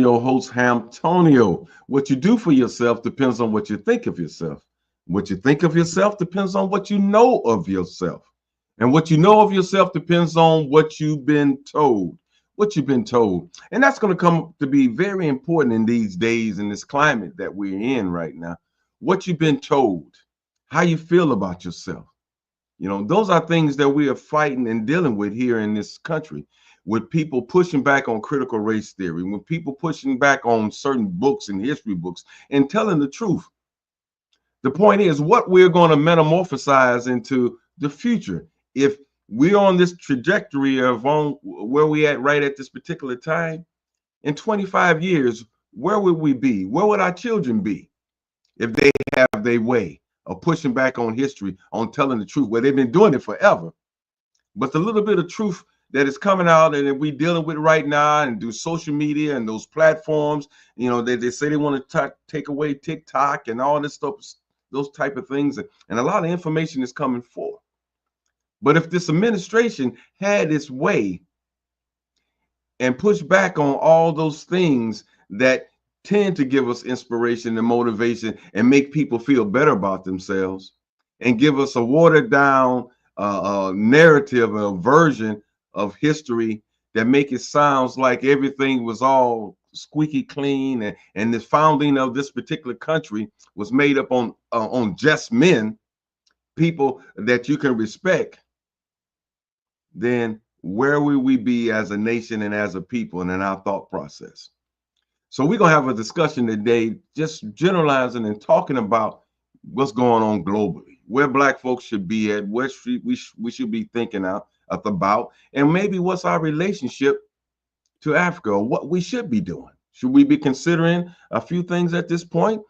your host, Hamtonio. What you do for yourself depends on what you think of yourself. What you think of yourself depends on what you know of yourself. And what you know of yourself depends on what you've been told. What you've been told. And that's going to come to be very important in these days, in this climate that we're in right now. What you've been told, how you feel about yourself. You know, those are things that we are fighting and dealing with here in this country, with people pushing back on critical race theory, with people pushing back on certain books and history books and telling the truth. The point is what we're going to metamorphosize into the future. If we're on this trajectory of on where we at right at this particular time, in 25 years, where would we be? Where would our children be if they have their way of pushing back on history, on telling the truth? Well, they've been doing it forever. But the little bit of truth that is coming out and that we're dealing with right now and through social media and those platforms, you know, they say they want to take away TikTok and all this stuff, those type of things. And a lot of information is coming forth. But if this administration had its way and push back on all those things that tend to give us inspiration and motivation and make people feel better about themselves and give us a watered down narrative, a version of history that make it sounds like everything was all squeaky clean and the founding of this particular country was made up on just men, people that you can respect, then where will we be as a nation and as a people and in our thought process? So we're going to have a discussion today, just generalizing and talking about what's going on globally, where Black folks should be at, where we should be thinking about, and maybe what's our relationship to Africa, or what we should be doing. Should we be considering a few things at this point?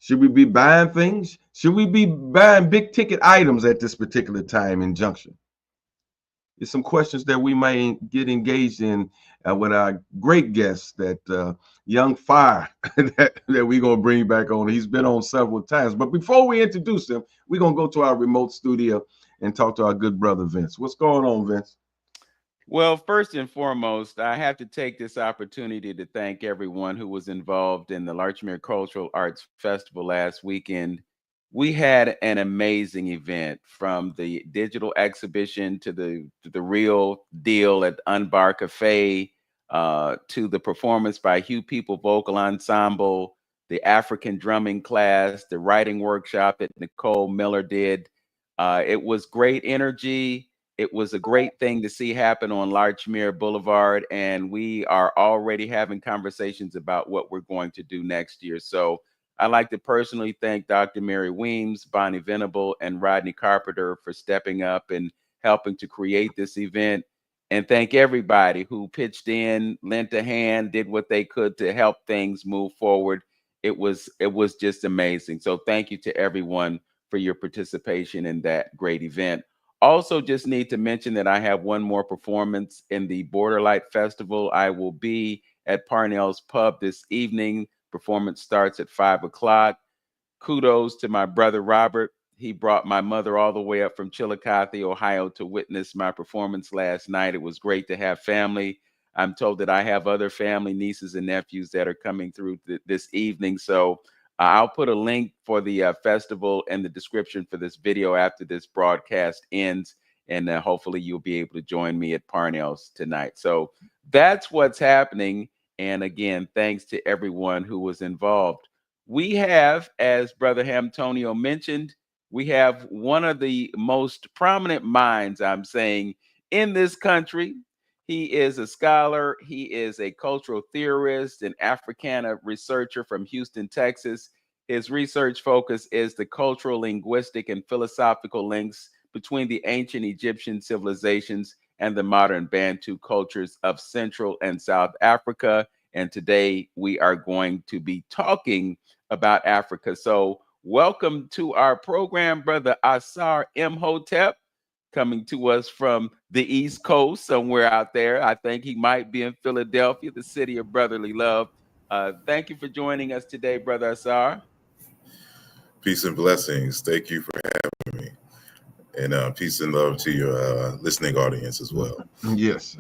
Should we be buying things? Should we be buying big ticket items at this particular time in junction? It's some questions that we might get engaged in with our great guest, that young fire that we're going to bring back on. He's been on several times. But before we introduce him, we're going to go to our remote studio and talk to our good brother, Vince. What's going on, Vince? Well, first and foremost, I have to take this opportunity to thank everyone who was involved in the Larchmere Cultural Arts Festival last weekend. We had an amazing event, from the digital exhibition to the real deal at Unbar Cafe, to the performance by Hugh People Vocal Ensemble, the African drumming class, the writing workshop that Nicole Miller did. It was great energy. It was a great thing to see happen on Larchmere Boulevard, and we are already having conversations about what we're going to do next year. So I'd like to personally thank Dr. Mary Weems, Bonnie Venable, and Rodney Carpenter for stepping up and helping to create this event, and thank everybody who pitched in, lent a hand, did what they could to help things move forward. It was just amazing. So thank you to everyone for your participation in that great event. Also, just need to mention that I have one more performance in the Borderlight Festival. I will be at Parnell's Pub this evening. Performance starts at 5 o'clock. Kudos to my brother Robert. He brought my mother all the way up from Chillicothe, Ohio, to witness my performance last night. It was great to have family. I'm told that I have other family, nieces and nephews, that are coming through this evening. So I'll put a link for the festival in the description for this video after this broadcast ends. And hopefully you'll be able to join me at Parnell's tonight. So that's what's happening. And again, thanks to everyone who was involved. We have, as Brother Hamtonio mentioned, we have one of the most prominent minds, I'm saying, in this country. He is a scholar. He is a cultural theorist and Africana researcher from Houston, Texas. His research focus is the cultural, linguistic, and philosophical links between the ancient Egyptian civilizations and the modern Bantu cultures of Central and South Africa. And today we are going to be talking about Africa. So welcome to our program, Brother Asar Imhotep, coming to us from the East Coast, somewhere out there. I think he might be in Philadelphia, the city of brotherly love. Thank you for joining us today, Brother Asar. Peace and blessings. Thank you for having me. And peace and love to your listening audience as well. Yes.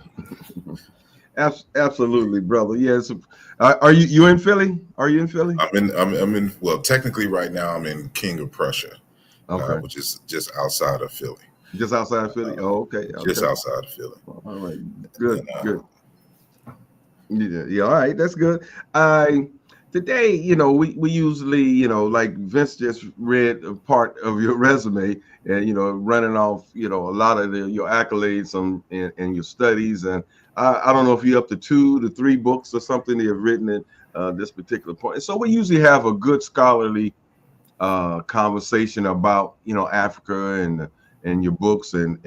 Absolutely, brother. Yes. Are you in Philly? Are you in Philly? I'm in. Well, technically, right now I'm in King of Prussia, Okay. which is just outside of Philly. Just outside Philly. Oh, okay. Just Okay. outside of Philly. All right. And Good. Good. Yeah, yeah, all right, that's good. I Today, we usually, like Vince just read a part of your resume and running off, a lot of your accolades and your studies. And I don't know if you're up to 2 to 3 books or something that you've written at this particular point. So we usually have a good scholarly conversation about Africa and your books and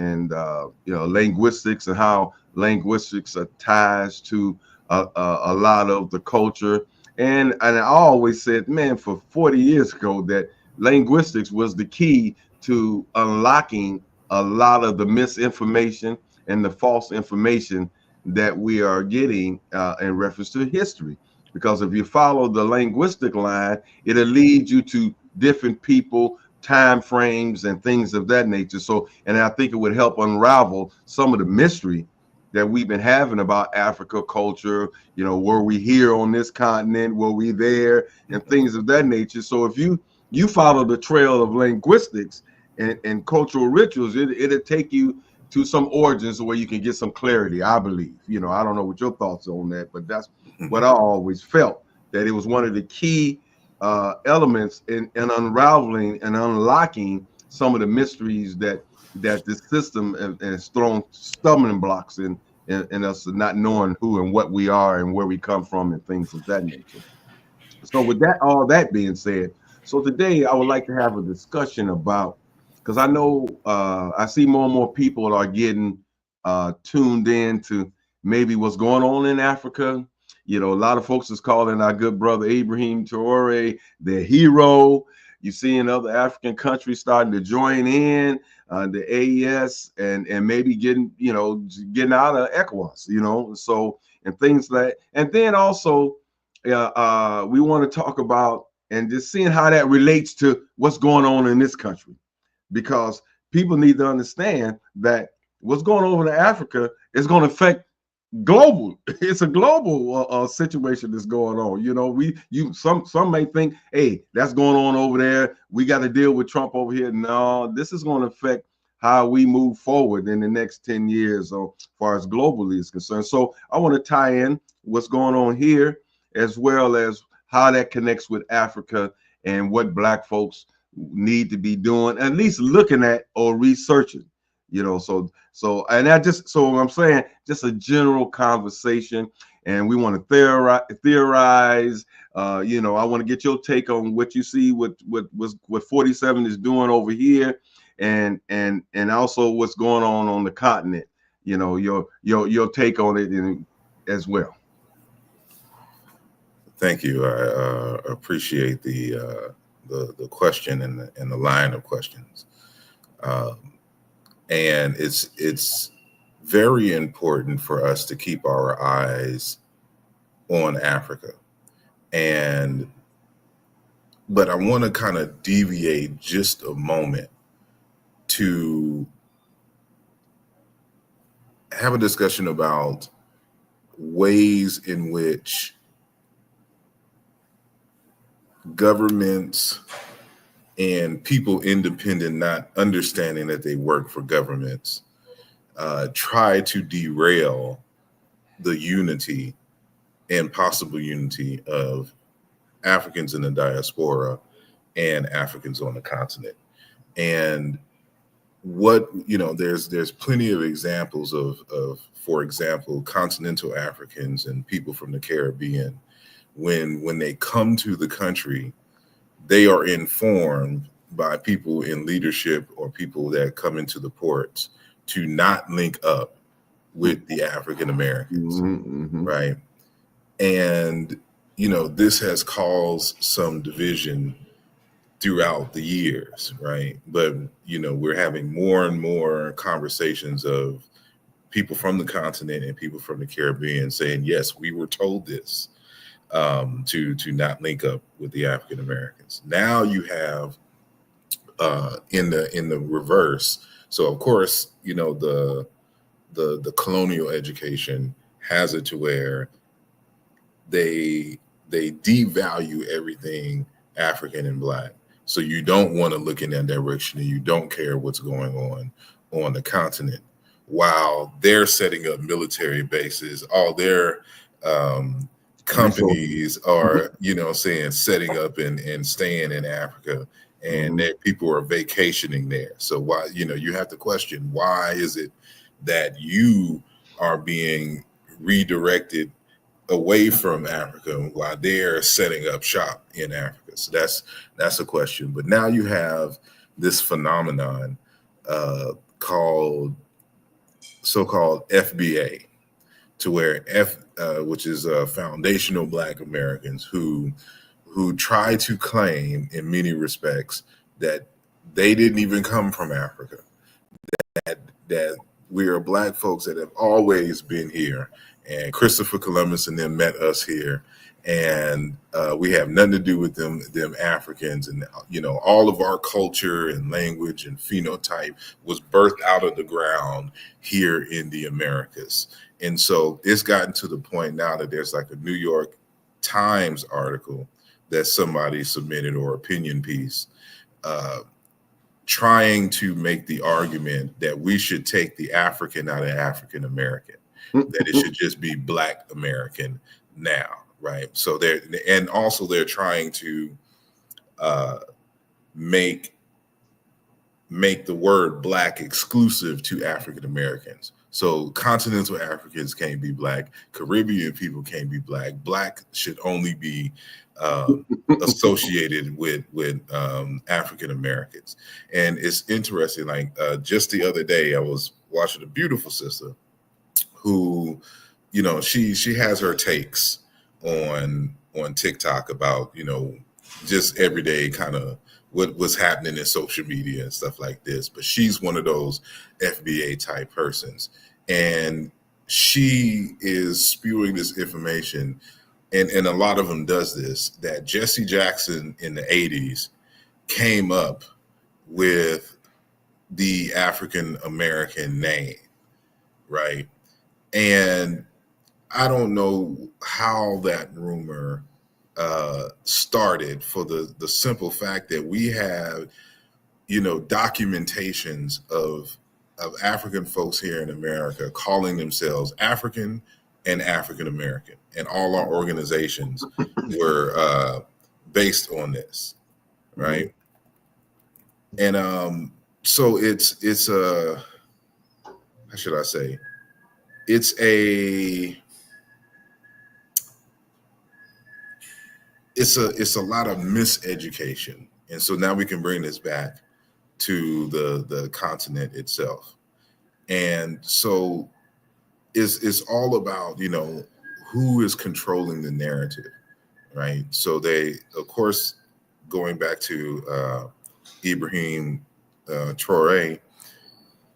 linguistics and how linguistics ties to a lot of the culture. And I always said, man, for 40 years ago, that linguistics was the key to unlocking a lot of the misinformation and the false information that we are getting in reference to history. Because if you follow the linguistic line, it'll lead you to different people, time frames, and things of that nature. So, and I think it would help unravel some of the mystery that we've been having about Africa culture. Were we here on this continent? Were we there? And things of that nature. So, if you follow the trail of linguistics and cultural rituals, it'll take you to some origins where you can get some clarity. I believe. I don't know what your thoughts on that, but that's what I always felt, that it was one of the key elements in unraveling and unlocking some of the mysteries that this system has thrown stumbling blocks in us not knowing who and what we are and where we come from and things of that nature. So with that, all that being said, so today I would like to have a discussion about, because I know I see more and more people are getting tuned in to maybe what's going on in Africa. A lot of folks is calling our good brother Ibrahim Traore their hero. You see in other African countries starting to join in the AES and maybe getting out of ECOWAS, so and things like, and then also we want to talk about and just seeing how that relates to what's going on in this country, because people need to understand that what's going on in Africa is going to affect global. It's a global situation that's going on. Some may think, hey, that's going on over there, we got to deal with Trump over here. No, this is going to affect how we move forward in the next 10 years as far as globally is concerned. So I want to tie in what's going on here as well as how that connects with Africa and what Black folks need to be doing, at least looking at or researching. And that just, so I'm saying, just a general conversation, and we want to theorize. I want to get your take on what you see, what 47 is doing over here, and also what's going on the continent. Your take on it as well. Thank you. I appreciate the question and the line of questions. And it's very important for us to keep our eyes on Africa. But I want to kind of deviate just a moment to have a discussion about ways in which governments and people independent, not understanding that they work for governments, try to derail the unity and possible unity of Africans in the diaspora and Africans on the continent. And there's plenty of examples of, for example, continental Africans and people from the Caribbean, when they come to the country, they are informed by people in leadership or people that come into the ports to not link up with the African Americans, right? And, this has caused some division throughout the years, right? But, we're having more and more conversations of people from the continent and people from the Caribbean saying, yes, we were told this. To not link up with the African Americans. Now you have in the reverse. So of course, the colonial education has it to where they devalue everything African and Black. So you don't want to look in that direction, and you don't care what's going on the continent, while they're setting up military bases. All their companies are, setting up and staying in Africa, and people are vacationing there. So why, you have to question, why is it that you are being redirected away from Africa while they're setting up shop in Africa? So that's a question. But now you have this phenomenon called so-called FBA, to where which is foundational Black Americans who try to claim in many respects that they didn't even come from Africa, that we are Black folks that have always been here, and Christopher Columbus and them met us here, and we have nothing to do with them Africans, and all of our culture and language and phenotype was birthed out of the ground here in the Americas. And so it's gotten to the point now that there's like a New York Times article that somebody submitted, or opinion piece, trying to make the argument that we should take the African out of African American, that it should just be Black American now, right? So they're trying to make the word Black exclusive to African Americans. So continental Africans can't be Black, Caribbean people can't be Black. Black should only be associated with African Americans. And it's interesting, like just the other day, I was watching a beautiful sister who, she has her takes on TikTok about, just everyday kind of what's happening in social media and stuff like this. But she's one of those FBA type persons, and she is spewing this information, and a lot of them does this, that Jesse Jackson in the 80s came up with the African American name, right? And I don't know how that rumor started, for the simple fact that we have, documentations of African folks here in America calling themselves African and African American, and all our organizations were based on this, right? And so it's a, how should I say? It's a lot of miseducation. And so now we can bring this back to the continent itself. And so it's all about, who is controlling the narrative, right? So they, of course, going back to Ibrahim Traore,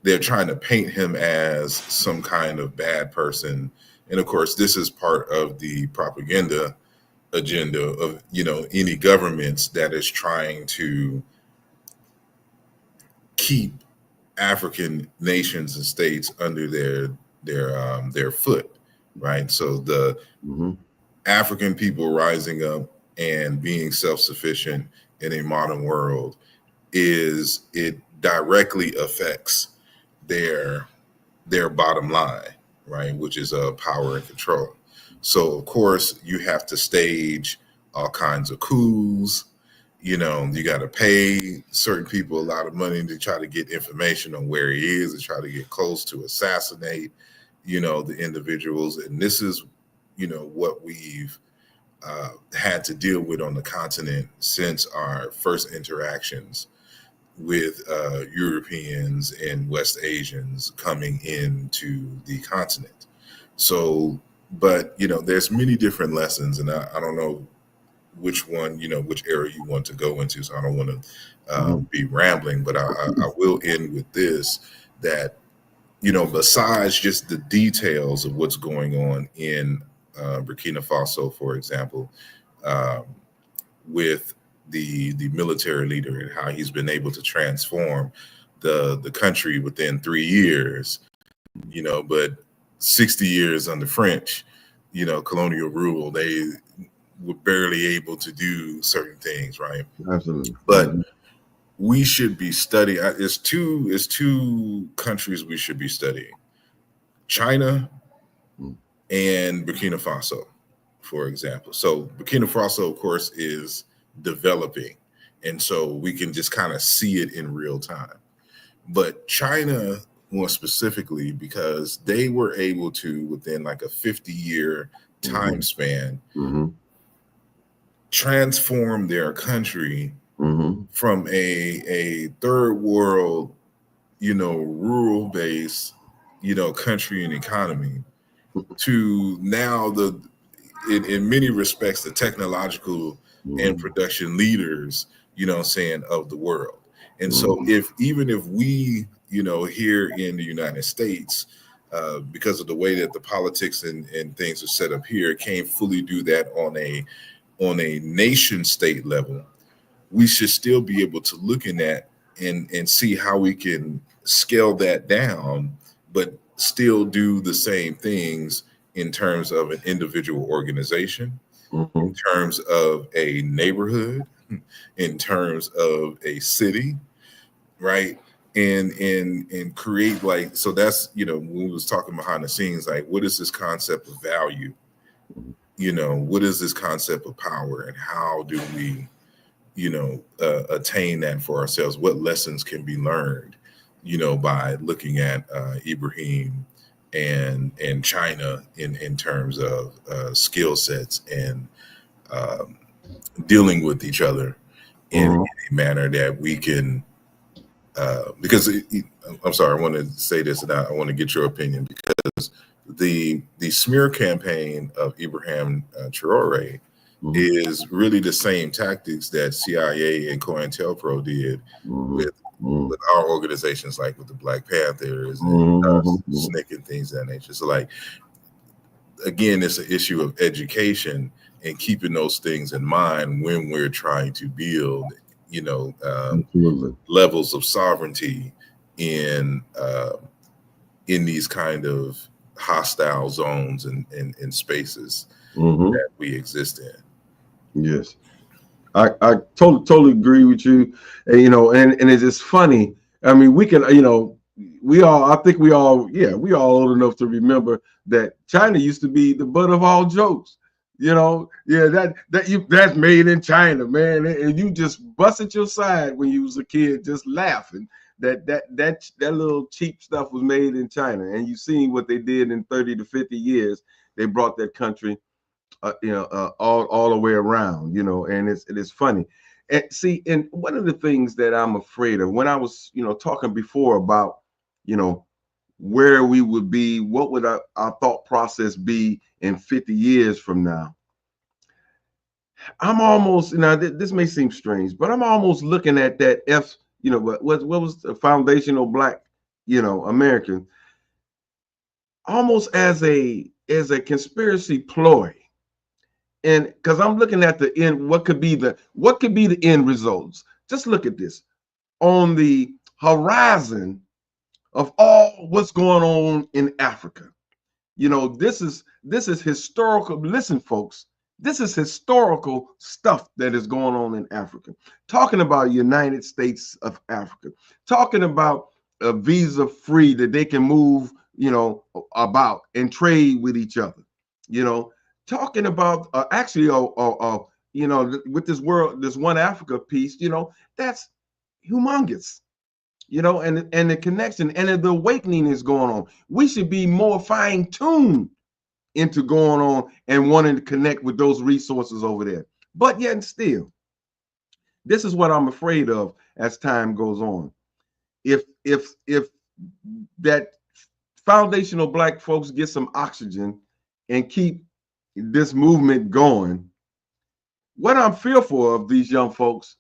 they're trying to paint him as some kind of bad person. And of course, this is part of the propaganda agenda of, any governments that is trying to keep African nations and states under their foot, right? So the African people rising up and being self-sufficient in a modern world, it directly affects their bottom line, right? Which is power and control. So of course you have to stage all kinds of coups. You got to pay certain people a lot of money to try to get information on where he is, and try to get close to assassinate, the individuals. And this is, what we've had to deal with on the continent since our first interactions with Europeans and West Asians coming into the continent. So, but, there's many different lessons, and I don't know which one, which area you want to go into. So I don't want to be rambling, but I will end with this, that, besides just the details of what's going on in Burkina Faso, for example, with the military leader and how he's been able to transform the country within 3 years, but 60 years under French, colonial rule, they were barely able to do certain things, right? Absolutely. But we should be studying. It's two countries we should be studying: China and Burkina Faso, for example. So Burkina Faso, of course, is developing, and so we can just kind of see it in real time. But China, more specifically, because they were able to, within like a 50-year time span, transform their country from a third world, rural based, country and economy to now in many respects, the technological and production leaders, of the world. And so even if we, here in the United States, because of the way that the politics and things are set up here, can't fully do that on a nation state level, we should still be able to look in that and see how we can scale that down, but still do the same things in terms of an individual organization, in terms of a neighborhood, in terms of a city, right? And create, like, so that's, when we was talking behind the scenes, like, what is this concept of value? What is this concept of power, and how do we, attain that for ourselves? What lessons can be learned, by looking at Ibrahim and China in terms of skill sets and dealing with each other in a manner that we can, because I'm sorry, I want to say this, and I want to get your opinion, because the smear campaign of Ibrahim Traore is really the same tactics that CIA and COINTELPRO did with our organizations, like with the Black Panthers and SNCC and things of that nature. So, like, again, it's an issue of education and keeping those things in mind when we're trying to build, levels of sovereignty in these kind of hostile zones and spaces that we exist in. Yes, I totally agree with you. And it's just funny. I mean, we can, I think we all old enough to remember that China used to be the butt of all jokes. That's made in China, man. And you just busted your side when you was a kid, just laughing that little cheap stuff was made in China. And you seen what they did in 30 to 50 years. They brought that country all the way around, and it is funny. And see, and one of the things that I'm afraid of, when I was, talking before about, where we would be, what would our thought process be in 50 years from now? I'm almost, this may seem strange, but I'm almost looking at that what was the foundational Black, American, almost as a conspiracy ploy. And because I'm looking at the end, what could be the end results? Just look at this. On the horizon of all what's going on in Africa, this is historical. Listen, folks, this is historical stuff that is going on in Africa. Talking about United States of Africa, talking about a visa free, that they can move, about and trade with each other, talking about with this one Africa piece, that's humongous, and the connection and the awakening is going on. We should be more fine-tuned into going on and wanting to connect with those resources over there. But yet still, this is what I'm afraid of as time goes on. If that foundational Black folks get some oxygen and keep this movement going, what I'm fearful of these young folks,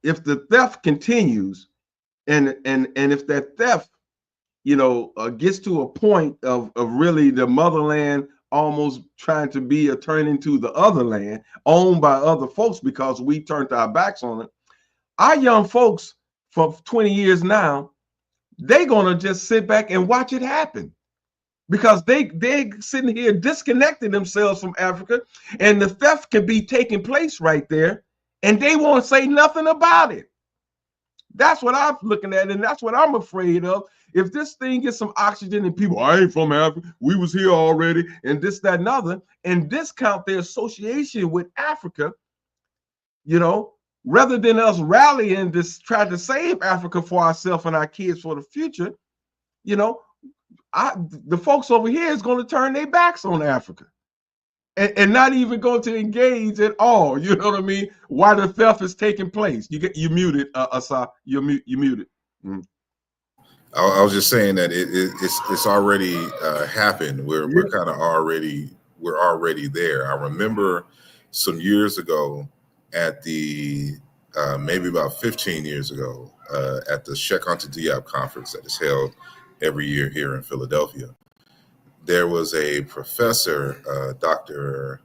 if the theft continues, and if that theft, gets to a point of really the motherland almost trying to be a turn into the other land owned by other folks because we turned our backs on it, our young folks for 20 years now, they're gonna just sit back and watch it happen because they sitting here disconnecting themselves from Africa, and the theft can be taking place right there, and they won't say nothing about it. That's what I'm looking at, and that's what I'm afraid of. If this thing gets some oxygen and people, I ain't from Africa, we was here already, and this, that, and other, and discount their association with Africa, rather than us rallying to try to save Africa for ourselves and our kids for the future, the folks over here is going to turn their backs on Africa and not even going to engage at all. You know what I mean? Why the theft is taking place. You muted, Asar. You muted. Mm-hmm. I was just saying that it's already happened. We're kind of already there. I remember some years ago at the maybe about 15 years ago at the Sheikh Anta Diop conference that is held every year here in Philadelphia. There was a professor, Dr.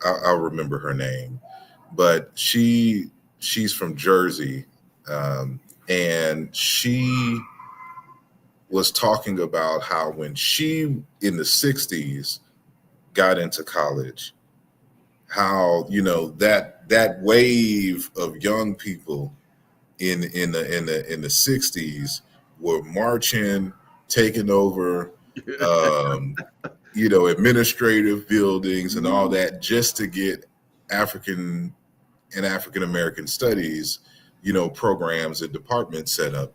I'll remember her name, but she's from Jersey, and she was talking about how when she in the 60s got into college, how that wave of young people in the 60s were marching, taking over administrative buildings and all that just to get African American studies programs and departments set up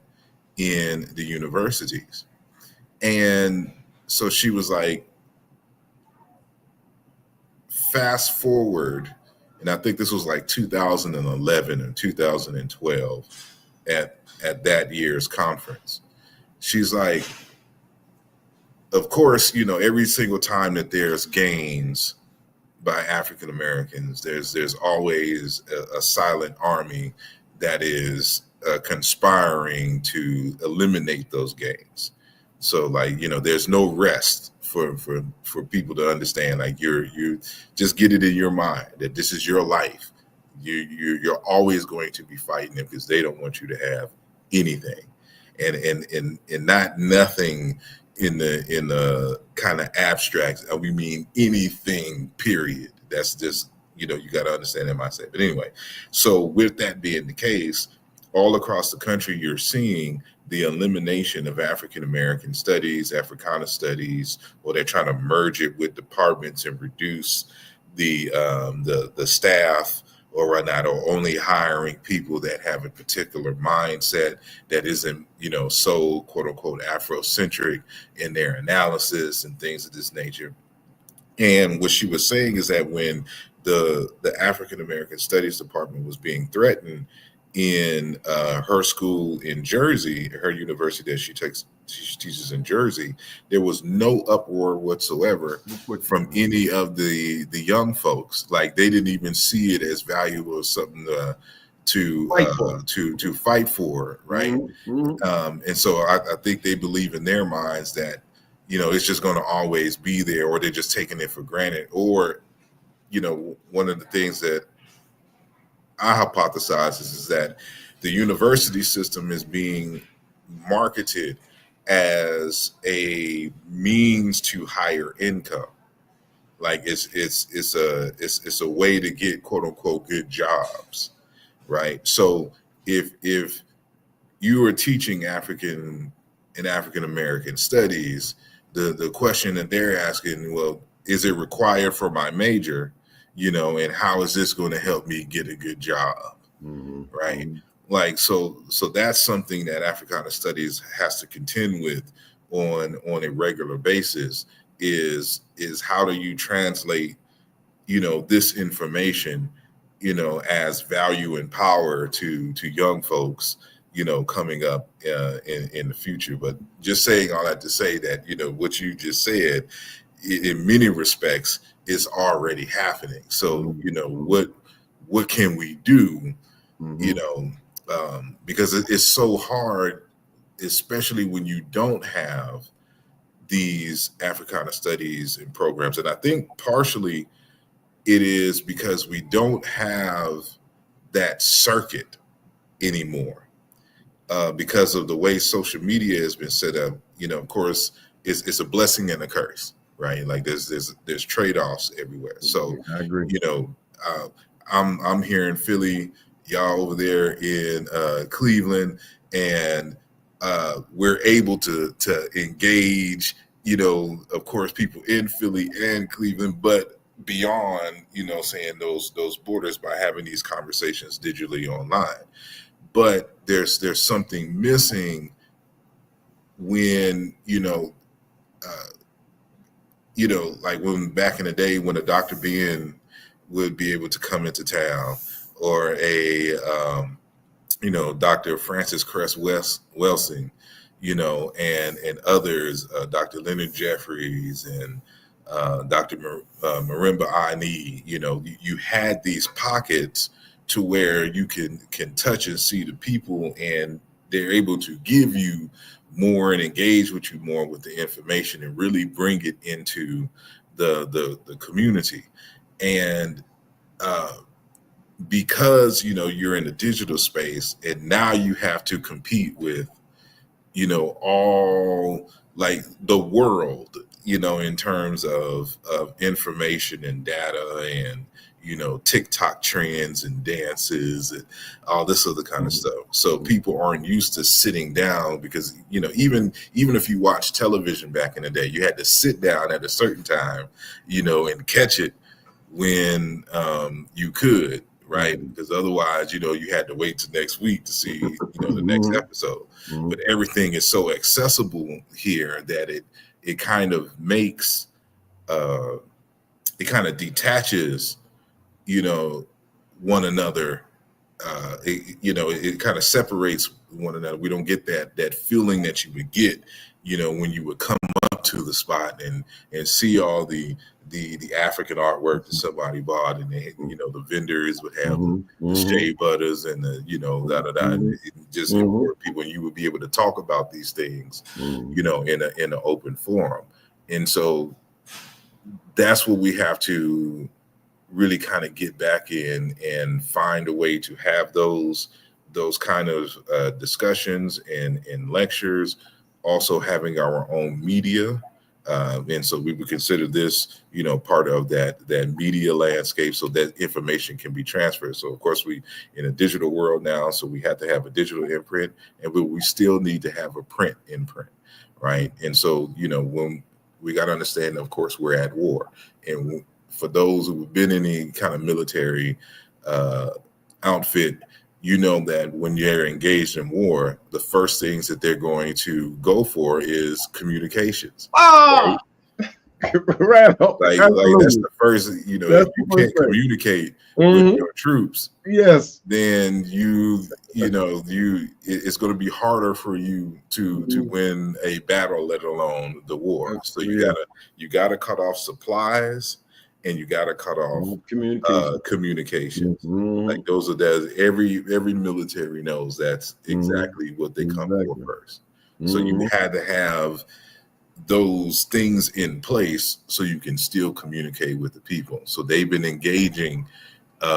in the universities. And so she was like, fast forward, and I think this was like 2011 or 2012 at that year's conference. She's like, of course, every single time that there's gains by African Americans, there's always a silent army that is conspiring to eliminate those gains. So there's no rest for people to understand. Like you just get it in your mind that this is your life. You're always going to be fighting them because they don't want you to have anything, and not nothing in the kind of abstract. We mean anything, period. That's just you got to understand that mindset. But anyway, so with that being the case, all across the country, you're seeing the elimination of African American studies, Africana studies, or they're trying to merge it with departments and reduce the staff or whatnot, or only hiring people that have a particular mindset that isn't, so quote unquote Afrocentric in their analysis and things of this nature. And what she was saying is that when the African American Studies Department was being threatened in her school in Jersey, her university that she teaches in Jersey, there was no uproar whatsoever from any of the young folks. Like they didn't even see it as valuable as something to fight for, right? Mm-hmm. And so I think they believe in their minds that it's just going to always be there, or they're just taking it for granted. Or one of the things that I hypothesize is that the university system is being marketed as a means to higher income. Like it's a way to get quote unquote good jobs, right? So if you are teaching African American studies, the question that they're asking, well, is it required for my major? And how is this going to help me get a good job? Mm-hmm. Right. Like, so that's something that Africana Studies has to contend with on a regular basis is how do you translate, this information, as value and power to young folks, coming up in the future. But just saying all that to say that, what you just said, in many respects, is already happening. So, what can we do, because it's so hard, especially when you don't have these Africana studies and programs. And I think partially it is because we don't have that circuit anymore. because of the way social media has been set up, of course, it's a blessing and a curse, right? Like there's trade-offs everywhere. So, I agree. I'm here in Philly, y'all over there in Cleveland, and we're able to engage, of course, people in Philly and Cleveland, but beyond, saying those borders by having these conversations digitally online. But there's something missing when like when back in the day when a Dr. Ben would be able to come into town, or a Dr. Francis Cress Welsing, and others, Dr. Leonard Jeffries and Dr. Marimba Ani. You had these pockets to where you can touch and see the people, and they're able to give you more and engage with you more with the information and really bring it into the community. And because you're in the digital space, and now you have to compete with all, like, the world, in terms of information and data, and TikTok trends and dances and all this other kind of stuff. So people aren't used to sitting down, because even if you watch television back in the day, you had to sit down at a certain time, and catch it when you could, right? Because otherwise, you had to wait till next week to see the next episode. But everything is so accessible here that it kind of makes it kind of detaches one another. It kind of separates one another. We don't get that feeling that you would get when you would come up to the spot and see all the African artwork that somebody bought, and they, the vendors would have the shea butters and the and just import people, and you would be able to talk about these things in an open forum. And so that's what we have to really kind of get back in and find a way to have those kind of discussions and lectures, also having our own media. And so we would consider this, part of that media landscape, so that information can be transferred. So of course we in a digital world now, so we have to have a digital imprint, and we still need to have a print imprint, right? And so, when we got to understand, of course, we're at war. And for those who have been in any kind of military outfit, that when you're engaged in war, the first things that they're going to go for is communications. Right? Right. Like that's the first, if you can't communicate with your troops, yes, then it's going to be harder for you to win a battle, let alone the war. So you gotta cut off supplies, and you got to cut off communication. Like those are every military knows that's exactly what they come for first. So you had to have those things in place so you can still communicate with the people. So they've been engaging,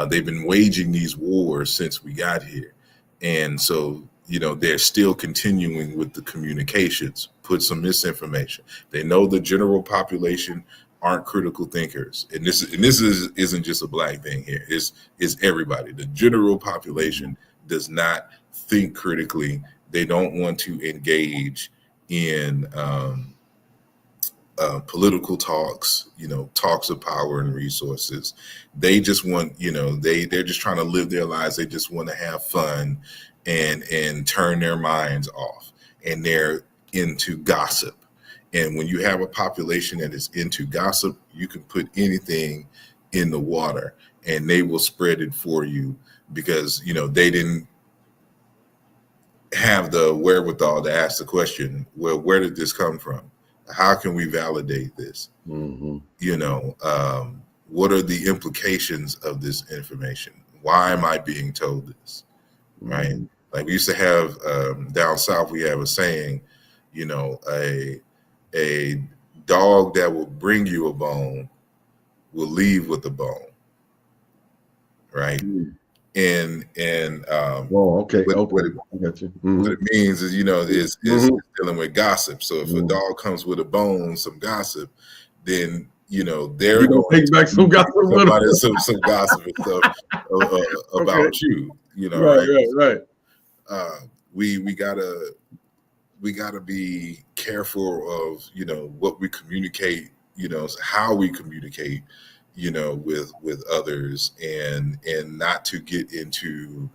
they've been waging these wars since we got here. And so, they're still continuing with the communications, put some misinformation. They know the general population aren't critical thinkers. And this isn't just a Black thing here. It's everybody. The general population does not think critically. They don't want to engage in political talks, talks of power and resources. They just want, they're just trying to live their lives. They just want to have fun and turn their minds off. And they're into gossip. And when you have a population that is into gossip, you can put anything in the water and they will spread it for you, because, they didn't have the wherewithal to ask the question, well, where did this come from? How can we validate this? What are the implications of this information? Why am I being told this? Right? Like we used to have down south, we have a saying, a dog that will bring you a bone will leave with a bone. Right? and Oh, okay, what okay, what it, I got you. what it means is, is Mm-hmm. dealing with gossip. So if a Mm-hmm. dog comes with a bone, some gossip, then they're You're gonna going take to back some be gossip giving with somebody them. some gossip and stuff Okay, about you. right, Right? right, right. Uh, we gotta be careful of what we communicate, how we communicate, with others, and not to get into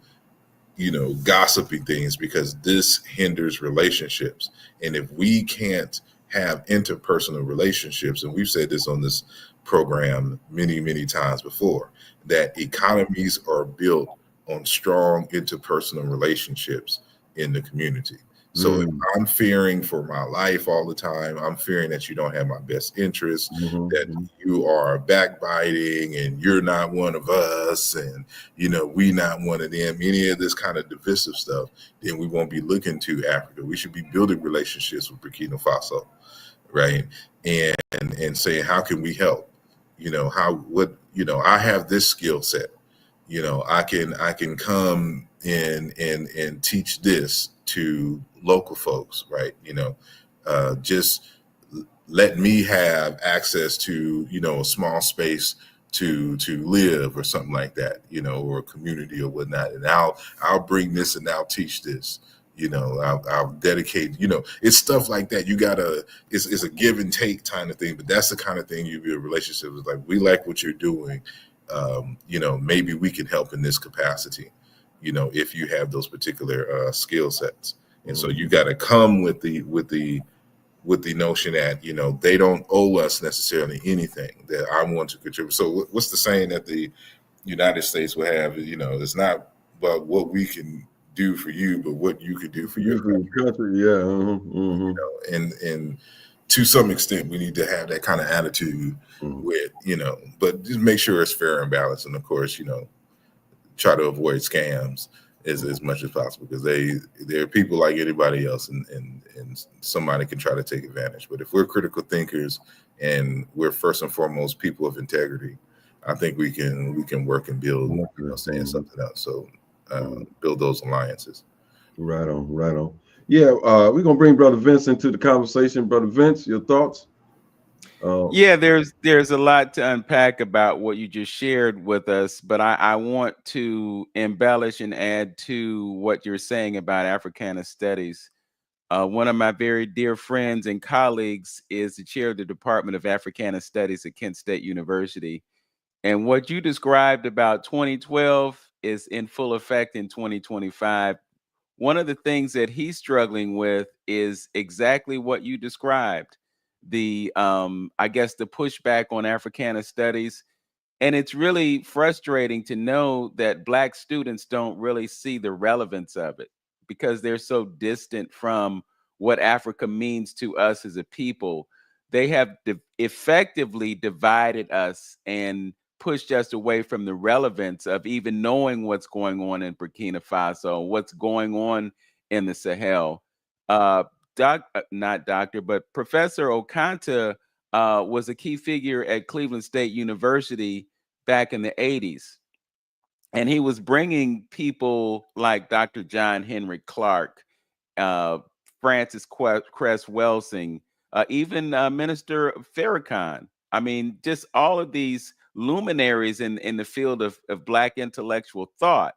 gossiping things, because this hinders relationships. And if we can't have interpersonal relationships, and we've said this on this program many, many times before, that economies are built on strong interpersonal relationships in the community. So if Mm. I'm fearing for my life all the time, I'm fearing that you don't have my best interest, that Mm-hmm. you are backbiting and you're not one of us, and we not one of them, any of this kind of divisive stuff, then we won't be looking to Africa. We should be building relationships with Burkina Faso, right? And saying, how can we help? I have this skill set. I can come in and teach this to local folks, right? Just let me have access to a small space to live, or something like that, or a community or whatnot, and I'll bring this and I'll teach this. I'll dedicate. It's stuff like that. It's a give and take kind of thing, but that's the kind of thing you build relationships with. Like, we like what you're doing. Maybe we can help in this capacity. If you have those particular skill sets, and so you got to come with the notion that they don't owe us necessarily anything, that I want to contribute. So what's the saying that the United States will have? It's not about what we can do for you, but what you could do for your Usually country. country, yeah. Mm-hmm. And to some extent, we need to have that kind of attitude Mm-hmm. with but just make sure it's fair and balanced, and of course, try to avoid scams as much as possible, because they're people like anybody else, and somebody can try to take advantage. But if we're critical thinkers and we're first and foremost people of integrity, I think we can work and build, saying something else. So build those alliances. Right on, right on. Yeah, we're gonna bring Brother Vince into the conversation. Brother Vince, your thoughts? Yeah, there's a lot to unpack about what you just shared with us, but I want to embellish and add to what you're saying about Africana studies. One of my very dear friends and colleagues is the chair of the Department of Africana Studies at Kent State University. And what you described about 2012 is in full effect in 2025. One of the things that he's struggling with is exactly what you described. The I guess the pushback on Africana studies, and it's really frustrating to know that Black students don't really see the relevance of it because they're so distant from what Africa means to us as a people. They have effectively divided us and pushed us away from the relevance of even knowing what's going on in Burkina Faso, what's going on in the Sahel. Uh, not doctor, but Professor Okanta was a key figure at Cleveland State University back in the 80s. And he was bringing people like Dr. John Henry Clark, uh, Francis Cress Welsing, even Minister Farrakhan. I mean, just all of these luminaries in the field of Black intellectual thought,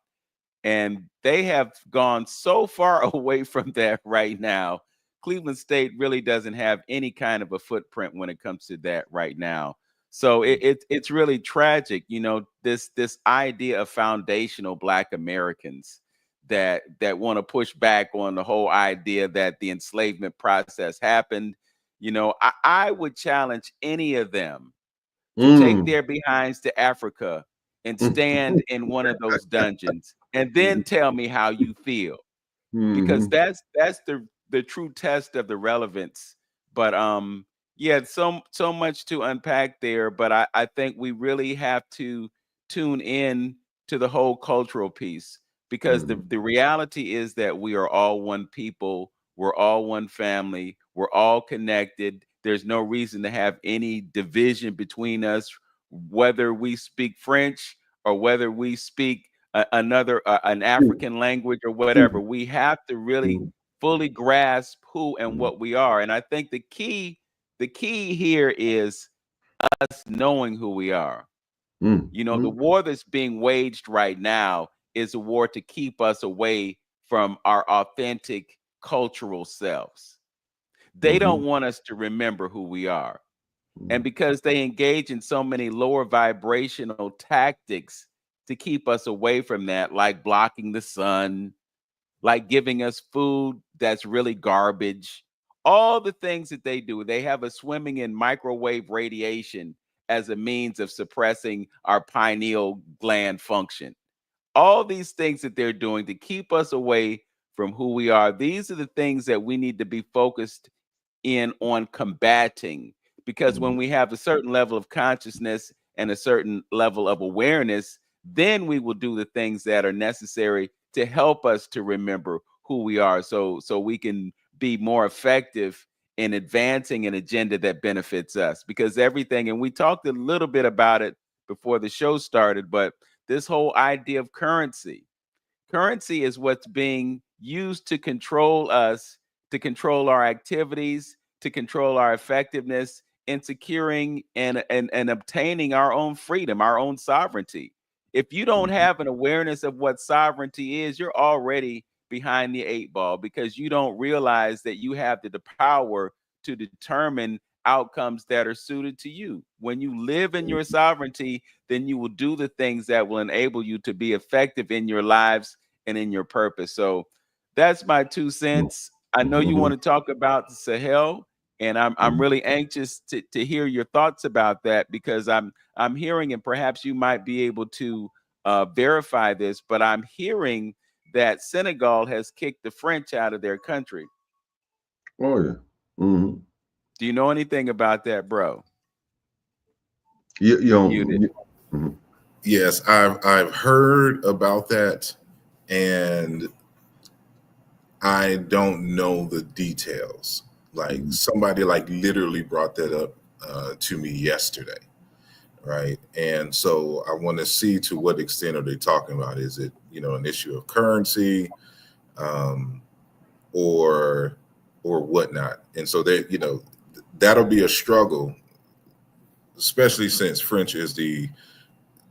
and they have gone so far away from that right now. Cleveland State really doesn't have any kind of a footprint when it comes to that right now. So it's really tragic, this idea of foundational Black Americans that want to push back on the whole idea that the enslavement process happened. I would challenge any of them to take Mm. their behinds to Africa and stand in one of those dungeons and then tell me how you feel, because Mm-hmm. that's the true test of the relevance. But yeah, so much to unpack there, but I think we really have to tune in to the whole cultural piece, because Mm-hmm. the reality is that we are all one people, we're all one family, we're all connected. There's no reason to have any division between us, whether we speak French or whether we speak an African language or whatever. We have to really fully grasp who and what we are. And I think the key here is us knowing who we are. You know, the war that's being waged right now is a war to keep us away from our authentic cultural selves. They don't want us to remember who we are. And because they engage in so many lower vibrational tactics to keep us away from that, like blocking the sun, like giving us food that's really garbage, all the things that they do, they have us swimming in microwave radiation as a means of suppressing our pineal gland function. All these things that they're doing to keep us away from who we are, these are the things that we need to be focused in on combating, because when we have a certain level of consciousness and a certain level of awareness, then we will do the things that are necessary to help us to remember who we are, so we can be more effective in advancing an agenda that benefits us. Because everything, and we talked a little bit about it before the show started, but this whole idea of currency is what's being used to control us, to control our activities, to control our effectiveness in securing and obtaining our own freedom, our own sovereignty. If you don't have an awareness of what sovereignty is, you're already behind the eight ball, because you don't realize that you have the power to determine outcomes that are suited to you. When you live in your sovereignty, then you will do the things that will enable you to be effective in your lives and in your purpose. So that's my 2 cents. I know you want to talk about the Sahel, and I'm really anxious to hear your thoughts about that, because I'm hearing, and perhaps you might be able to verify this, but I'm hearing that Senegal has kicked the French out of their country. Oh yeah. Mm-hmm. Do you know anything about that, bro? Yes, I've heard about that, and I don't know the details. Like somebody like literally brought that up to me yesterday, right? And so I want to see to what extent are they talking about? Is it, you know, an issue of currency, or whatnot? And so they, you know, that'll be a struggle, especially since French is the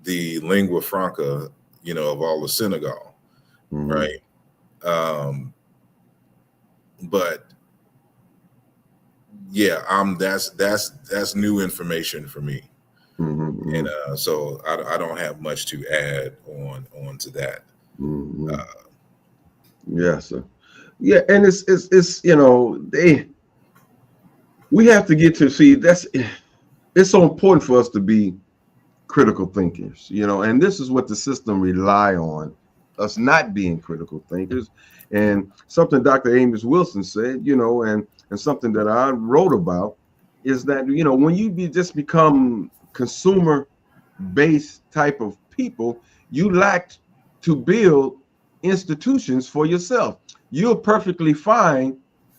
lingua franca, you know, of all of Senegal, right? But yeah, that's new information for me, and so I don't have much to add on to that. Yes, sir. Yeah, and it's you know, we have to get to see it's so important for us to be critical thinkers, you know, and this is what the system rely on, us not being critical thinkers. And something Dr. Amos Wilson said, you know, and something that I wrote about is that, you know, when you just become consumer based type of people, you lack to build institutions for yourself. You're perfectly fine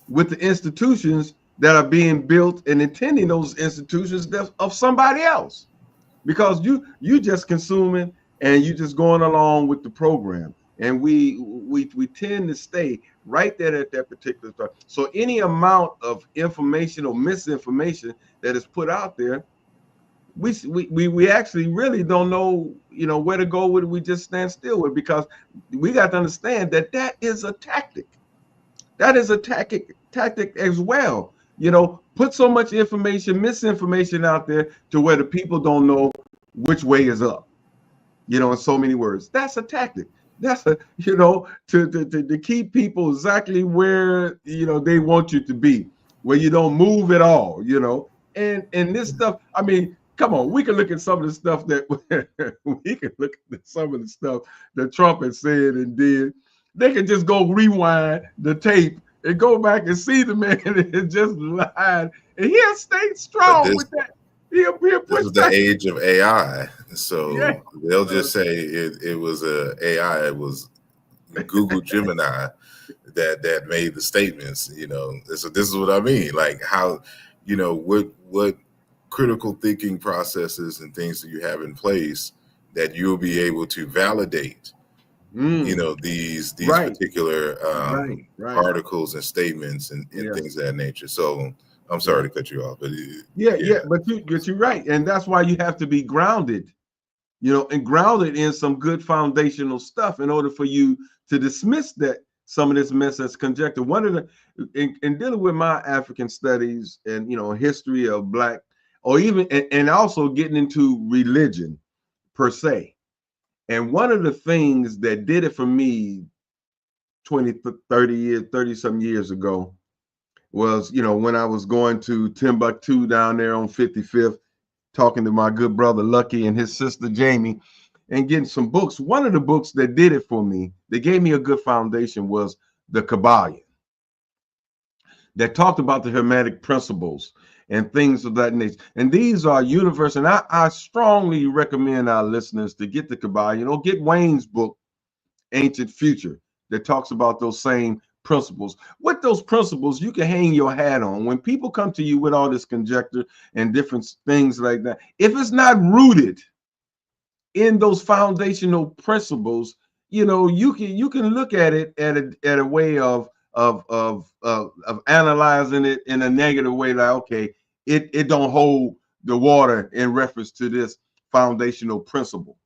with the institutions that are being built and attending those institutions of somebody else, because you just consuming and you just going along with the program. And we tend to stay right there at that particular time. So any amount of information or misinformation that is put out there, we actually really don't know, you know, where to go with it. We just stand still with it, because we got to understand that is a tactic. That is a tactic as well. You know, put so much information, misinformation out there to where the people don't know which way is up. You know, in so many words, that's a tactic. That's a, you know, to keep people exactly where, you know, they want you to be, where you don't move at all. You know, and this stuff. I mean, come on, we can look at some of the stuff that we can look at some of the stuff that Trump had said and did. They can just go rewind the tape and go back and see the man and just lied, and he'll stay strong with that. He'll this is the age of AI, so yeah. They'll just say it was a AI. It was Google Gemini that made the statements. You know, so this is what I mean. Like how, you know, what critical thinking processes and things that you have in place that you'll be able to validate you know, these Right. particular Right. articles and statements and Yes. things of that nature. So I'm sorry to cut you off, but but you're right, and that's why you have to be grounded, and grounded in some good foundational stuff in order for you to dismiss that some of this mess as conjecture. One of the in dealing with my African studies and history of Black, or even and also getting into religion per se. And one of the things that did it for me 20, 30 years, 30 some years ago was, when I was going to Timbuktu down there on 55th, talking to my good brother Lucky and his sister Jamie, and getting some books. One of the books that did it for me, that gave me a good foundation, was the Kabbalion, that talked about the Hermetic principles and things of that nature. And these are universal. And I strongly recommend our listeners to get the Kabbalion or get Wayne's book, Ancient Future, that talks about those same principles. With those principles, you can hang your hat on. When people come to you with all this conjecture and different things like that, if it's not rooted in those foundational principles, you can look at it at a way of analyzing it in a negative way, like, okay, it don't hold the water in reference to this foundational principle.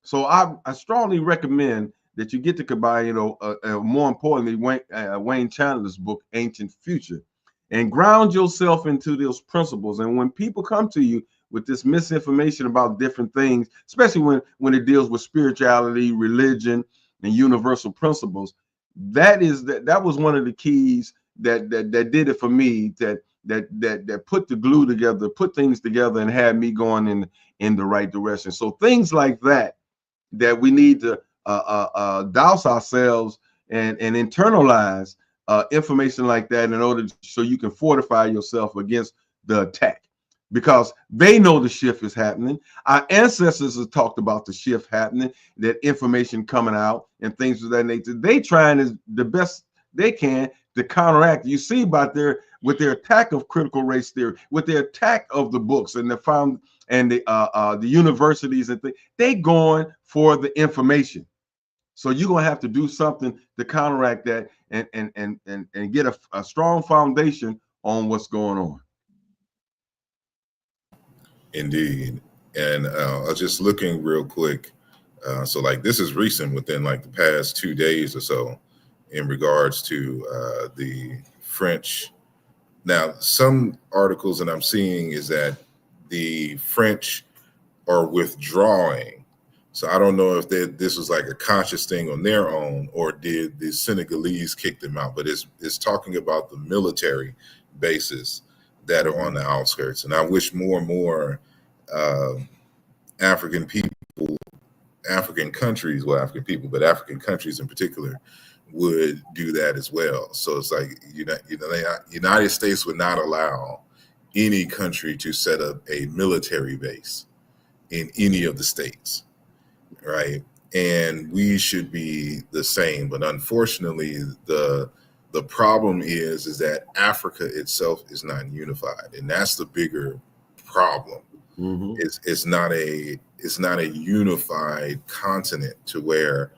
So I strongly recommend that you get the Kabbalah, more importantly, Wayne Chandler's book, Ancient Future, and ground yourself into those principles. And when people come to you with this misinformation about different things, especially when it deals with spirituality, religion, and universal principles, that was one of the keys that did it for me, that put the glue together, put things together, and had me going in the right direction. So things like that we need to douse ourselves and internalize information like that in order so you can fortify yourself against the attack, because they know the shift is happening. Our ancestors have talked about the shift happening, that information coming out and things of that nature. They trying the best they can to counteract. You see with their attack of critical race theory, with their attack of the books and the universities and things, they going for the information. So you're gonna have to do something to counteract that and get a strong foundation on what's going on. Indeed. And I was just looking real quick. So like this is recent, within like the past 2 days or so, in regards to the French. Now, some articles that I'm seeing is that the French are withdrawing. So I don't know if this was like a conscious thing on their own, or did the Senegalese kick them out. But it's talking about the military bases that are on the outskirts. And I wish more and more African people, African countries, well, African people, but African countries in particular, would do that as well. So it's like, United States would not allow any country to set up a military base in any of the states, right? And we should be the same. But unfortunately, the problem is that Africa itself is not unified, and that's the bigger problem. Mm-hmm. It's not a unified continent to where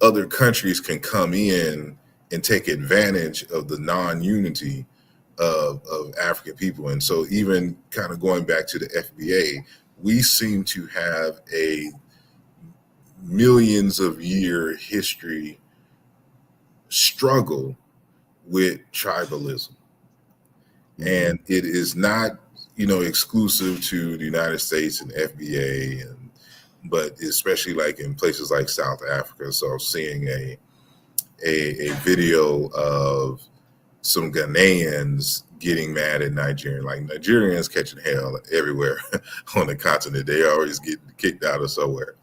other countries can come in and take advantage of the non-unity of African people. And so even kind of going back to the FBA, we seem to have a millions of year history struggle with tribalism. And it is not, exclusive to the United States and FBA, but especially like in places like South Africa. So I was seeing a video of some Ghanaians getting mad at Nigerians. Like, Nigerians catching hell everywhere on the continent. They always get kicked out of somewhere,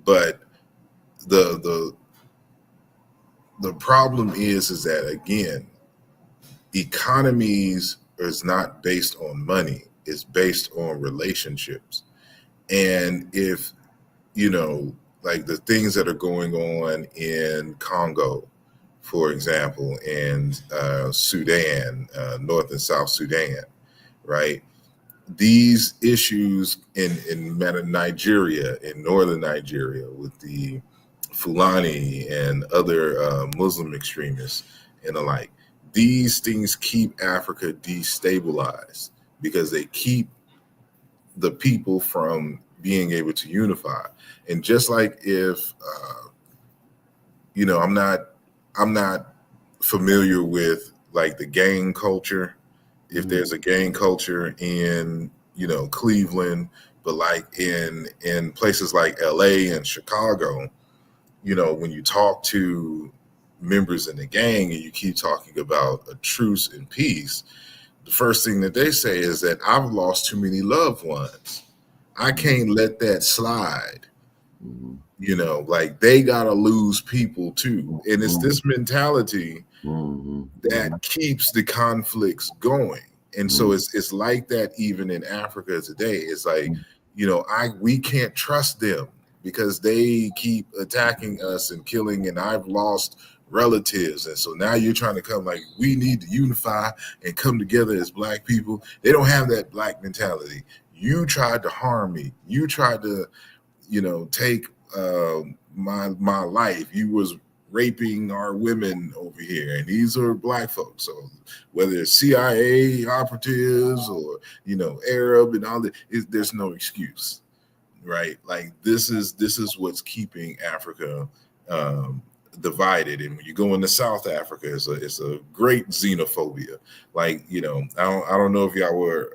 But the problem is that, again, economies is not based on money. It's based on relationships. And if, like the things that are going on in Congo, for example, and Sudan, North and South Sudan, right? these issues in Nigeria, in northern Nigeria, with the Fulani and other Muslim extremists and the like, these things keep Africa destabilized because they keep the people from being able to unify. And just like if I'm not familiar with like the gang culture, if there's a gang culture in Cleveland, but like in places like LA and Chicago, when you talk to members in the gang and you keep talking about a truce and peace, the first thing that they say is that I've lost too many loved ones. I can't let that slide. Like they gotta lose people too. And it's this mentality that keeps the conflicts going. And so it's like that even in Africa today. It's like, we can't trust them because they keep attacking us and killing, and I've lost relatives. And so now you're trying to come like, we need to unify and come together as Black people. They don't have that Black mentality. You tried to harm me. You tried to, take my life. You was raping our women over here, and these are Black folks. So whether it's CIA operatives or Arab and all that, there's no excuse, right? Like this is what's keeping Africa divided. And when you go into South Africa, it's a great xenophobia. Like I don't know if y'all were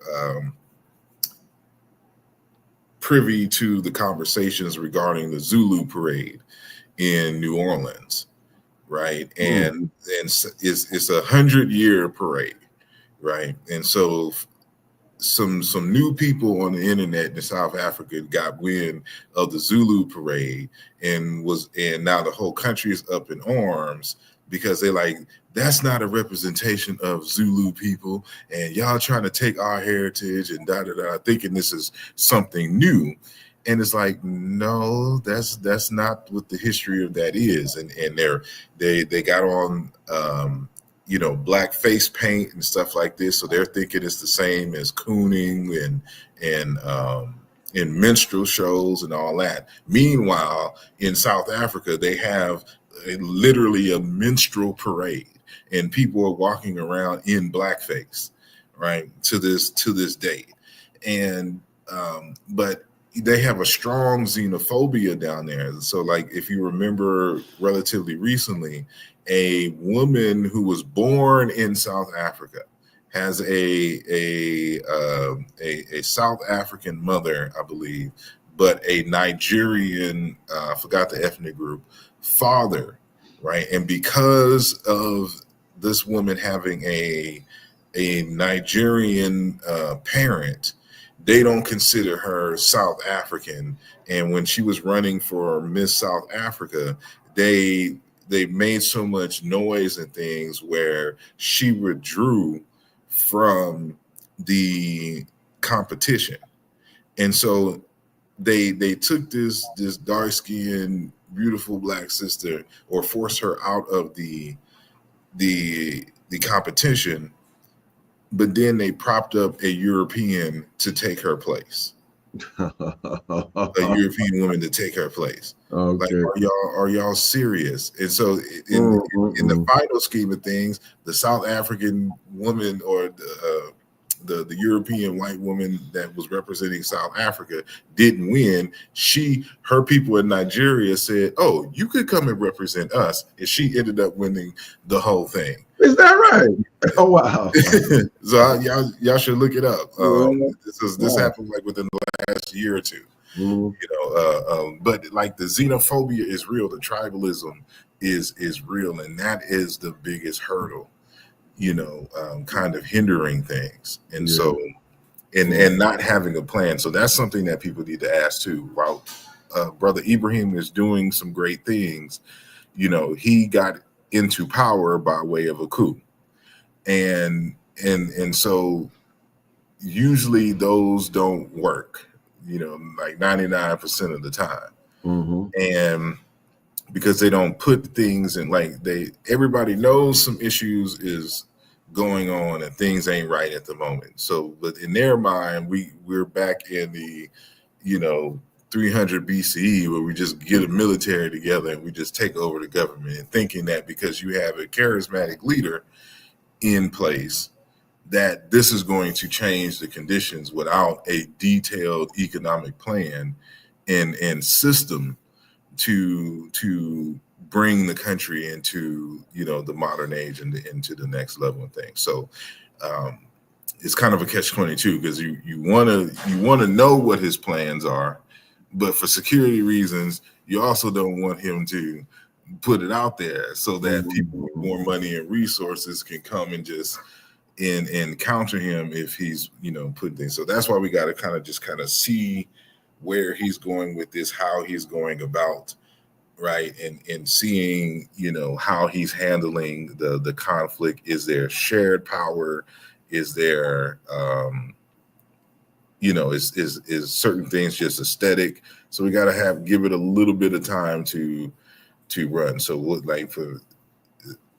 privy to the conversations regarding the Zulu parade in New Orleans, right? And it's 100-year parade, right? And so some new people on the internet in South Africa got wind of the Zulu parade and now the whole country is up in arms because they're like, that's not a representation of Zulu people, and y'all trying to take our heritage and thinking this is something new. And it's like, no, that's not what the history of that is. And they got on black face paint and stuff like this, so they're thinking it's the same as cooning and minstrel shows and all that. Meanwhile, in South Africa, they have literally a minstrel parade, and people are walking around in blackface, right? To this date. And but they have a strong xenophobia down there. So like if you remember relatively recently, a woman who was born in South Africa has a South African mother, I believe, but a Nigerian, I forgot the ethnic group, father, right? And because of this woman having a Nigerian parent, they don't consider her South African. And when she was running for Miss South Africa, they made so much noise and things where she withdrew from the competition. And so they took this dark-skinned, beautiful Black sister, or forced her out of the competition, but then they propped up a European to take her place. A European woman to take her place. Okay. Like, are y'all serious? And so in the final scheme of things, the South African woman or the European white woman that was representing South Africa didn't win. Her people in Nigeria said, "Oh, you could come and represent us," and she ended up winning the whole thing. Is that right? Oh wow! So y'all should look it up. This happened like within the last year or two. But like the xenophobia is real, the tribalism is real, and that is the biggest hurdle, kind of hindering things. And so and not having a plan. So that's something that people need to ask too. While Brother Ibrahim is doing some great things, he got into power by way of a coup. And so usually those don't work, like 99% of the time. And because they don't put things in, like everybody knows some issues is going on and things ain't right at the moment. So, but in their mind, we're back in the, 300 BCE where we just get a military together and we just take over the government, and thinking that because you have a charismatic leader in place that this is going to change the conditions without a detailed economic plan and system to bring the country into the modern age and into the next level of things. So it's kind of a catch-22 because you want to know what his plans are, but for security reasons, you also don't want him to put it out there so that people with more money and resources can come and just and counter him if he's putting things. So that's why we got to kind of see where he's going with this, how he's going about, right, and seeing how he's handling the conflict. Is there shared power? Is there is certain things just aesthetic? So we got to give it a little bit of time to run. So for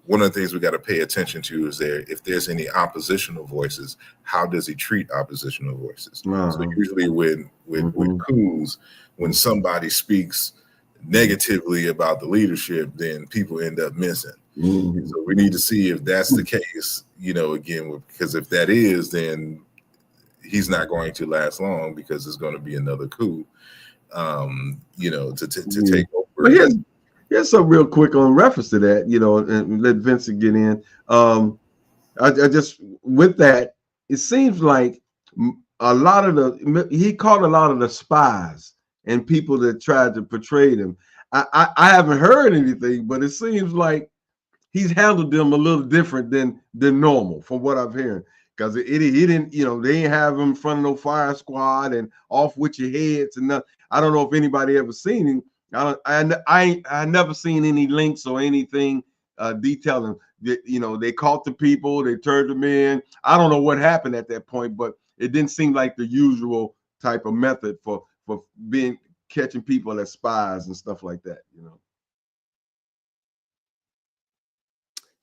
one of the things we got to pay attention to is if there's any oppositional voices, how does he treat oppositional voices? So usually with coups, when somebody speaks negatively about the leadership, then people end up missing. So we need to see if that's the case, again, because if that is, then he's not going to last long because it's going to be another coup, to take over. But here's some real quick on reference to that, and let Vincent get in. I just, with that, it seems like he caught a lot of the spies and people that tried to portray them. I haven't heard anything, but it seems like he's handled them a little different than normal from what I'm hearing. Because he didn't, they ain't have him in front of no fire squad and off with your heads and nothing. I don't know if anybody ever seen him. I never seen any links or anything detailing that, they caught the people, they turned them in. I don't know what happened at that point, but it didn't seem like the usual type of method for catching people as spies and stuff like that,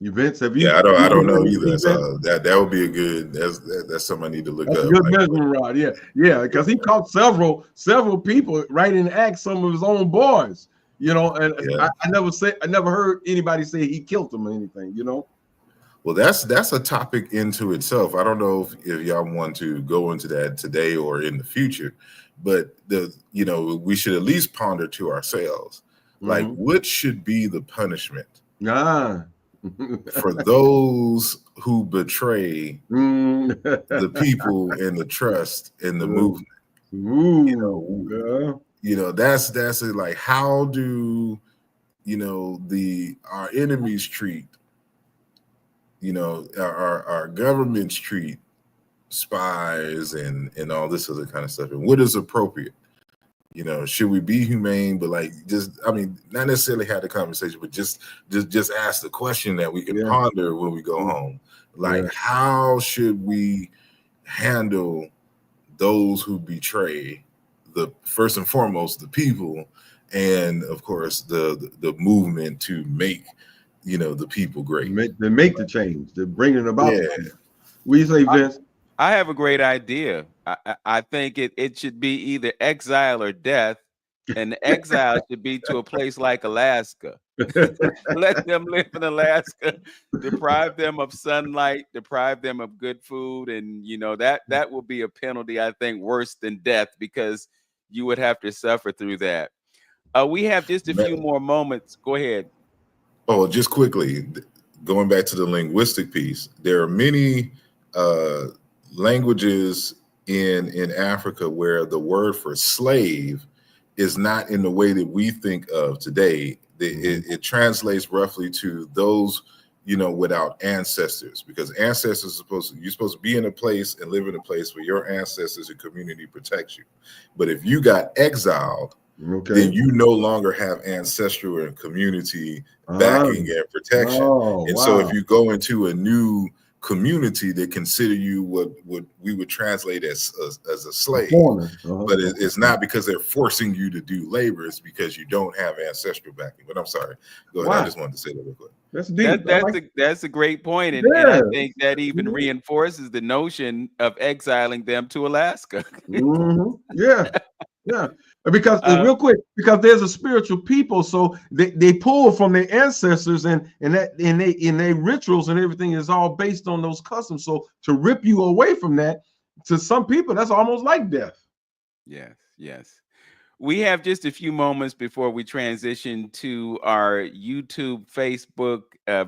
Vince, have you? Yeah, I don't know either. So that would be a good. That's something I need to look up. Good measuring rod, yeah, because he caught several people right in the act, some of his own boys, and yeah. I never heard anybody say he killed them or anything, Well, that's a topic into itself. I don't know if y'all want to go into that today or in the future, but we should at least ponder to ourselves, like what should be the punishment for those who betray the people and the trust in the movement. That's it. Like, how do our enemies treat, our governments treat spies and all this other kind of stuff, and what is appropriate? Should we be humane? But not necessarily have the conversation, but just ask the question that we can ponder when we go home. Like, how should we handle those who betray first and foremost the people, and of course the movement to make the people great, to make the change, to bring it about. What do you say, Vince? I have a great idea. I think it should be either exile or death, and the exile should be to a place like Alaska. Let them live in Alaska, deprive them of sunlight, deprive them of good food, and that will be a penalty, I think, worse than death, because you would have to suffer through that. We have just a few more moments. Go ahead. Oh, just quickly, going back to the linguistic piece, there are many languages in Africa where the word for slave is not in the way that we think of today. It translates roughly to those, without ancestors, because ancestors you're supposed to be in a place and live in a place where your ancestors and community protects you. But if you got exiled, then you no longer have ancestral and community backing and protection. So if you go into a new community that consider you what we would translate as a slave. But it's not because they're forcing you to do labor. It's because you don't have ancestral backing. But I'm sorry. Go ahead. I just wanted to say that real quick. That's deep. That's a great point. And I think that even reinforces the notion of exiling them to Alaska. Yeah. Because real quick, because there's a spiritual people, so they pull from their ancestors, and their rituals and everything is all based on those customs. So to rip you away from that, to some people, that's almost like death. Yes. We have just a few moments before we transition to our YouTube, Facebook,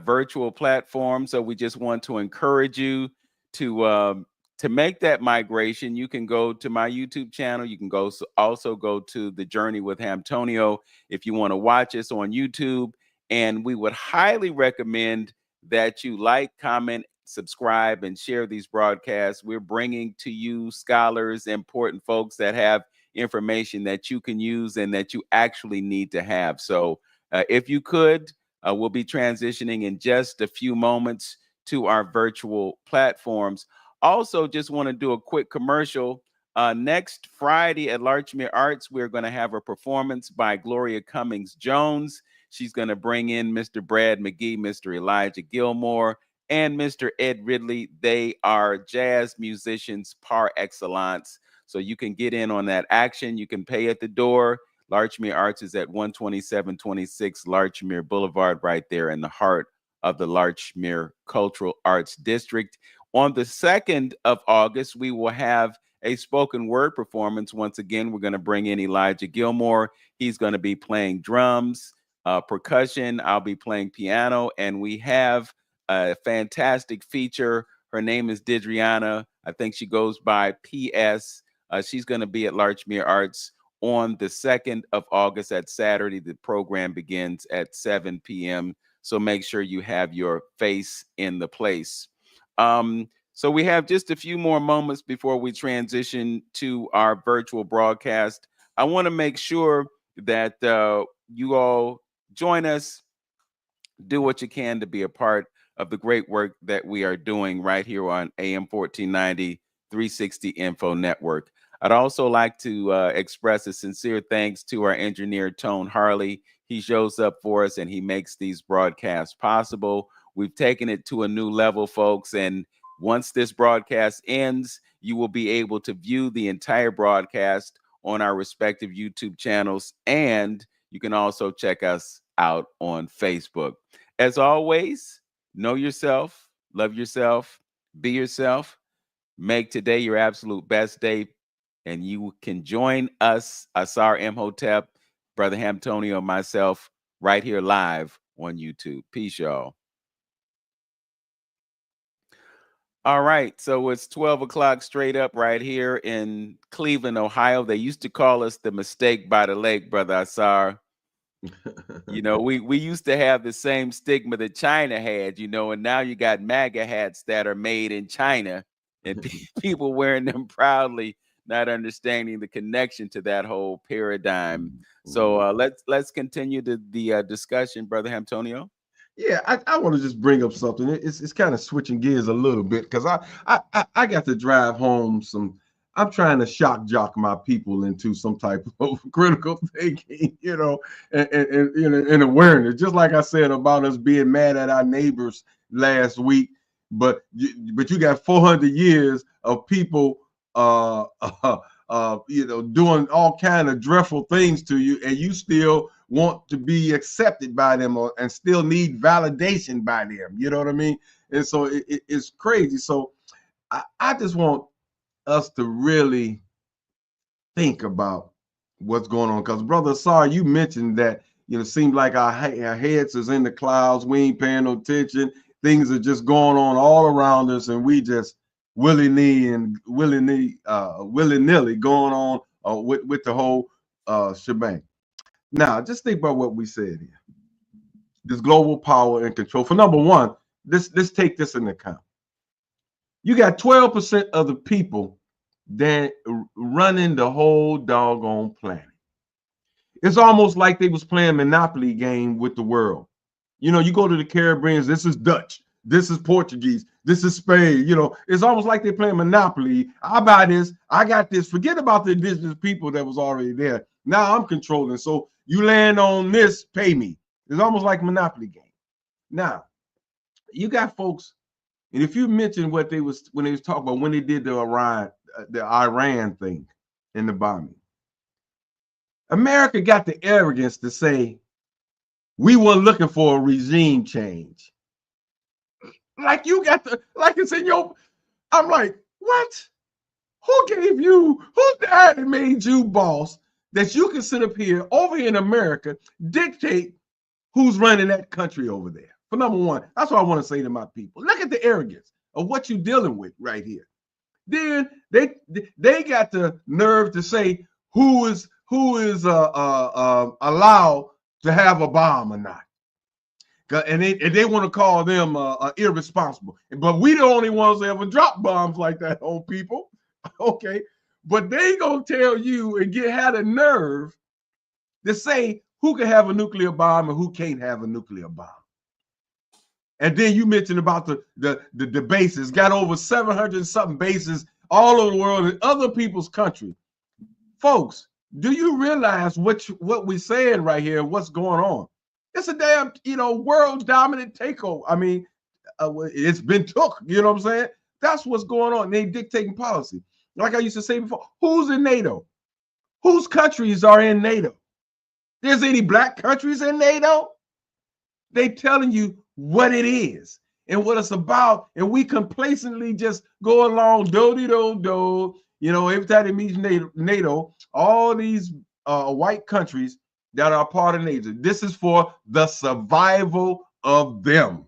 virtual platform. So we just want to encourage you to make that migration. You can go to my YouTube channel. You can also go to The Journey with Hamtonio if you want to watch us on YouTube. And we would highly recommend that you like, comment, subscribe, and share these broadcasts. We're bringing to you scholars, important folks that have information that you can use and that you actually need to have. So if you could, we'll be transitioning in just a few moments to our virtual platforms. Also, just want to do a quick commercial. Next Friday at Larchmere Arts, we're going to have a performance by Gloria Cummings Jones. She's going to bring in Mr. Brad McGee, Mr. Elijah Gilmore, and Mr. Ed Ridley. They are jazz musicians par excellence. So you can get in on that action. You can pay at the door. Larchmere Arts is at 12726 Larchmere Boulevard, right there in the heart of the Larchmere Cultural Arts District. On the 2nd of August, we will have a spoken word performance. Once again, we're going to bring in Elijah Gilmore. He's going to be playing drums, percussion. I'll be playing piano. And we have a fantastic feature. Her name is Didriana. I think she goes by PS. She's going to be at Larchmere Arts on the 2nd of August at Saturday. The program begins at 7 p.m. So make sure you have your face in the place. So we have just a few more moments before we transition to our virtual broadcast. I want to make sure that you all join us, do what you can to be a part of the great work that we are doing right here on AM 1490, 360 Info Network. I'd also like to express a sincere thanks to our engineer, Tone Harley. He shows up for us and he makes these broadcasts possible. We've taken it to a new level, folks. And once this broadcast ends, you will be able to view the entire broadcast on our respective YouTube channels. And you can also check us out on Facebook. As always, know yourself, love yourself, be yourself. Make today your absolute best day. And you can join us, Asar Imhotep, Brother Hamtonio, myself, right here live on YouTube. Peace, y'all. All right, so it's 12 o'clock straight up right here in Cleveland, Ohio. They used to call us the Mistake by the Lake, Brother Asar. You know, we used to have the same stigma that China had, you know, and now you got MAGA hats that are made in China and people wearing them proudly, not understanding the connection to that whole paradigm. So let's continue the discussion, Brother Hamtonio. Yeah, I want to just bring up something. It's kind of switching gears a little bit because I got to drive home some. I'm trying to shock jock my people into some type of critical thinking, you know, and awareness. Just like I said about us being mad at our neighbors last week, but you got 400 years of people, you know, doing all kind of dreadful things to you, and you still want to be accepted by them and still need validation by them. You know what I mean? And so it's crazy. So I just want us to really think about what's going on. Because Brother Asar, you mentioned that, you know, it seems like our heads is in the clouds. We ain't paying no attention. Things are just going on all around us, and we just willy-nilly going on with the whole shebang. Now, just think about what we said here. This global power and control. For number one, let's take this into account. You got 12% of the people that running the whole doggone planet. It's almost like they was playing Monopoly game with the world. You know, you go to the Caribbeans, this is Dutch. This is Portuguese. This is Spain. You know, it's almost like they're playing Monopoly. I buy this. I got this. Forget about the indigenous people that was already there. Now I'm controlling. So you land on this, pay me. It's almost like a Monopoly game. Now, you got folks, and if you mention what they was when they was talking about when they did the Iran thing in the bombing, America got the arrogance to say we weren't looking for a regime change. Like you got the, like it's in your, I'm like, what? Who gave you, who died and made you boss that you can sit up here over here in America, dictate who's running that country over there? For number one, that's what I want to say to my people. Look at the arrogance of what you're dealing with right here. Then they got the nerve to say who is allowed to have a bomb or not. And they want to call them irresponsible. But we the only ones that ever drop bombs like that on people. Okay. But they gonna tell you and had a nerve to say who can have a nuclear bomb and who can't have a nuclear bomb. And then you mentioned about the bases, got over 700 something bases all over the world in other people's country. Folks, do you realize what we're saying right here, what's going on? It's a damn, world dominant takeover. I mean, it's been took, you know what I'm saying? That's what's going on. They dictating policy. Like I used to say before, who's in NATO? Whose countries are in NATO? There's any black countries in NATO? They telling you what it is and what it's about. And we complacently just go along, do-de-do-do. Every time they meet NATO, all these white countries that are part of NATO. This is for the survival of them.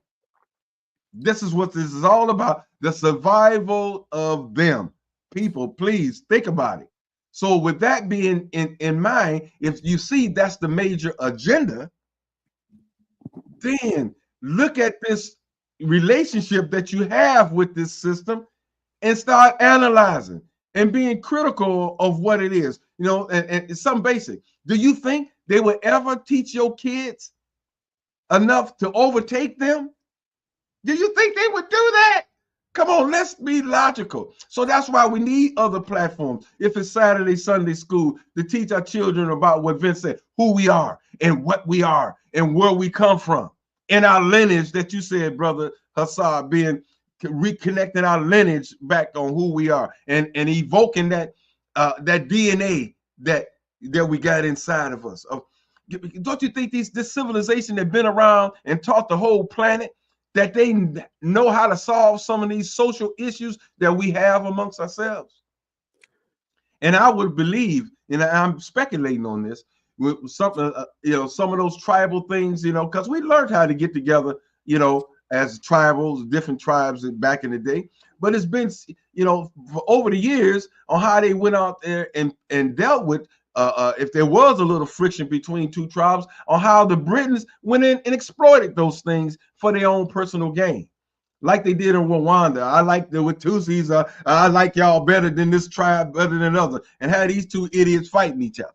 This is what this is all about, the survival of them. People, please think about it. So with that being in mind, if you see that's the major agenda, then look at this relationship that you have with this system and start analyzing and being critical of what it is. And it's something basic. Do you think they would ever teach your kids enough to overtake them? Do you think they would do that? Come on, let's be logical. So that's why we need other platforms. If it's Saturday, Sunday school, to teach our children about what Vince said, who we are and what we are and where we come from. And our lineage that you said, Brother Asar, being reconnecting our lineage back on who we are and evoking that DNA that we got inside of us. Don't you think this civilization that been around and taught the whole planet, that they know how to solve some of these social issues that we have amongst ourselves? And I would believe, and I'm speculating on this, with something, some of those tribal things, because we learned how to get together, as tribals, different tribes back in the day. But it's been, for over the years on how they went out there and dealt with, if there was a little friction between two tribes, on how the Britons went in and exploited those things for their own personal gain. Like they did in Rwanda. I like the Tutsis. I like y'all better than this tribe, better than other, and had these two idiots fighting each other.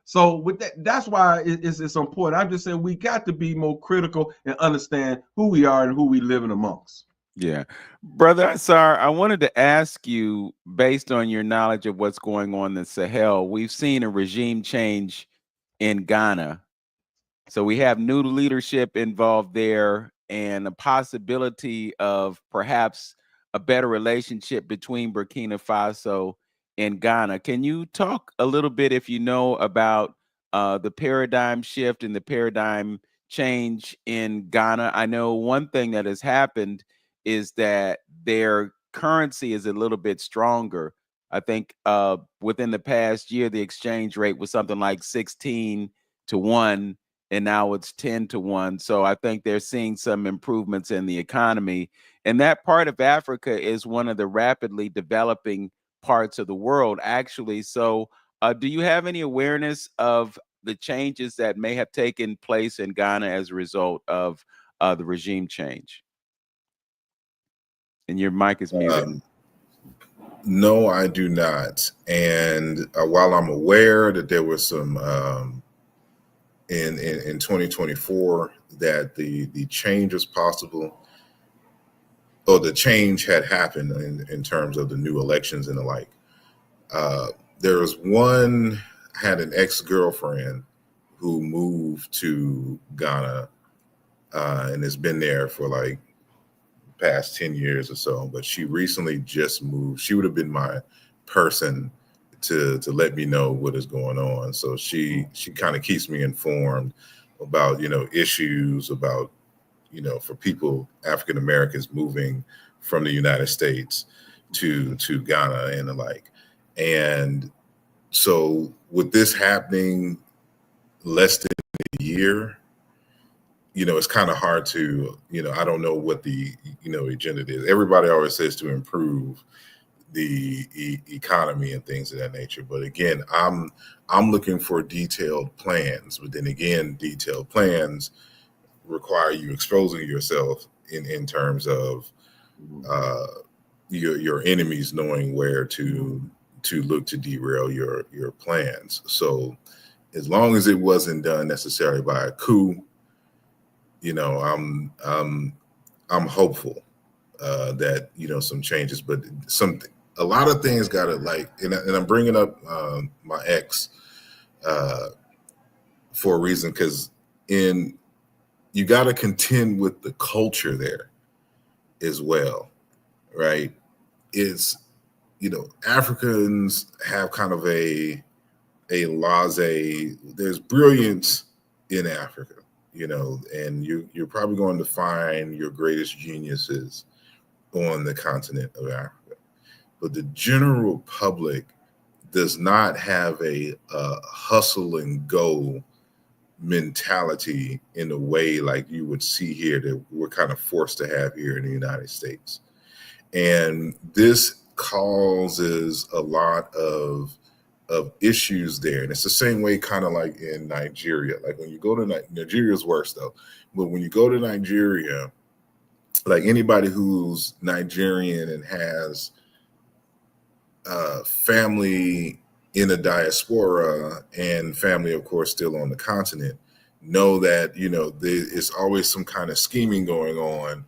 So with that's why it's important. I'm just saying we got to be more critical and understand who we are and who we live in amongst. Yeah. Brother Asar, I wanted to ask you, based on your knowledge of what's going on in the Sahel, we've seen a regime change in Ghana. So we have new leadership involved there and a possibility of perhaps a better relationship between Burkina Faso and Ghana. Can you talk a little bit, if you know, about the paradigm shift and the paradigm change in Ghana? I know one thing that has happened is that their currency is a little bit stronger. I think within the past year, the exchange rate was something like 16 to 1, and now it's 10 to 1. So I think they're seeing some improvements in the economy. And that part of Africa is one of the rapidly developing parts of the world, actually. So do you have any awareness of the changes that may have taken place in Ghana as a result of the regime change? And your mic is muted. No, I do not. And while I'm aware that there was some in 2024 that the change is possible, the change had happened in terms of the new elections and the like. There was one, had an ex-girlfriend who moved to Ghana and has been there for like past 10 years or so, but she recently just moved. She would have been my person to let me know what is going on. So she kind of keeps me informed about, issues about, for people, African Americans moving from the United States to Ghana and the like. And so with this happening less than a year, it's kind of hard to, I don't know what the, agenda is. Everybody always says to improve the economy and things of that nature. But again, I'm looking for detailed plans. But then again, detailed plans require you exposing yourself in terms of your enemies knowing where to look to derail your plans. So as long as it wasn't done necessarily by a coup, I'm hopeful that some changes, but a lot of things got to and I'm bringing up my ex for a reason, because you got to contend with the culture there as well, right? It's Africans have kind of a laissez. There's brilliance in Africa, and you're probably going to find your greatest geniuses on the continent of Africa. But the general public does not have a hustle and go mentality in a way like you would see here that we're kind of forced to have here in the United States. And this causes a lot of issues there. And it's the same way kind of like in Nigeria. Like when you go to Nigeria's worse though, but when you go to Nigeria, like anybody who's Nigerian and has family in the diaspora and family, of course, still on the continent, know that, there's always some kind of scheming going on,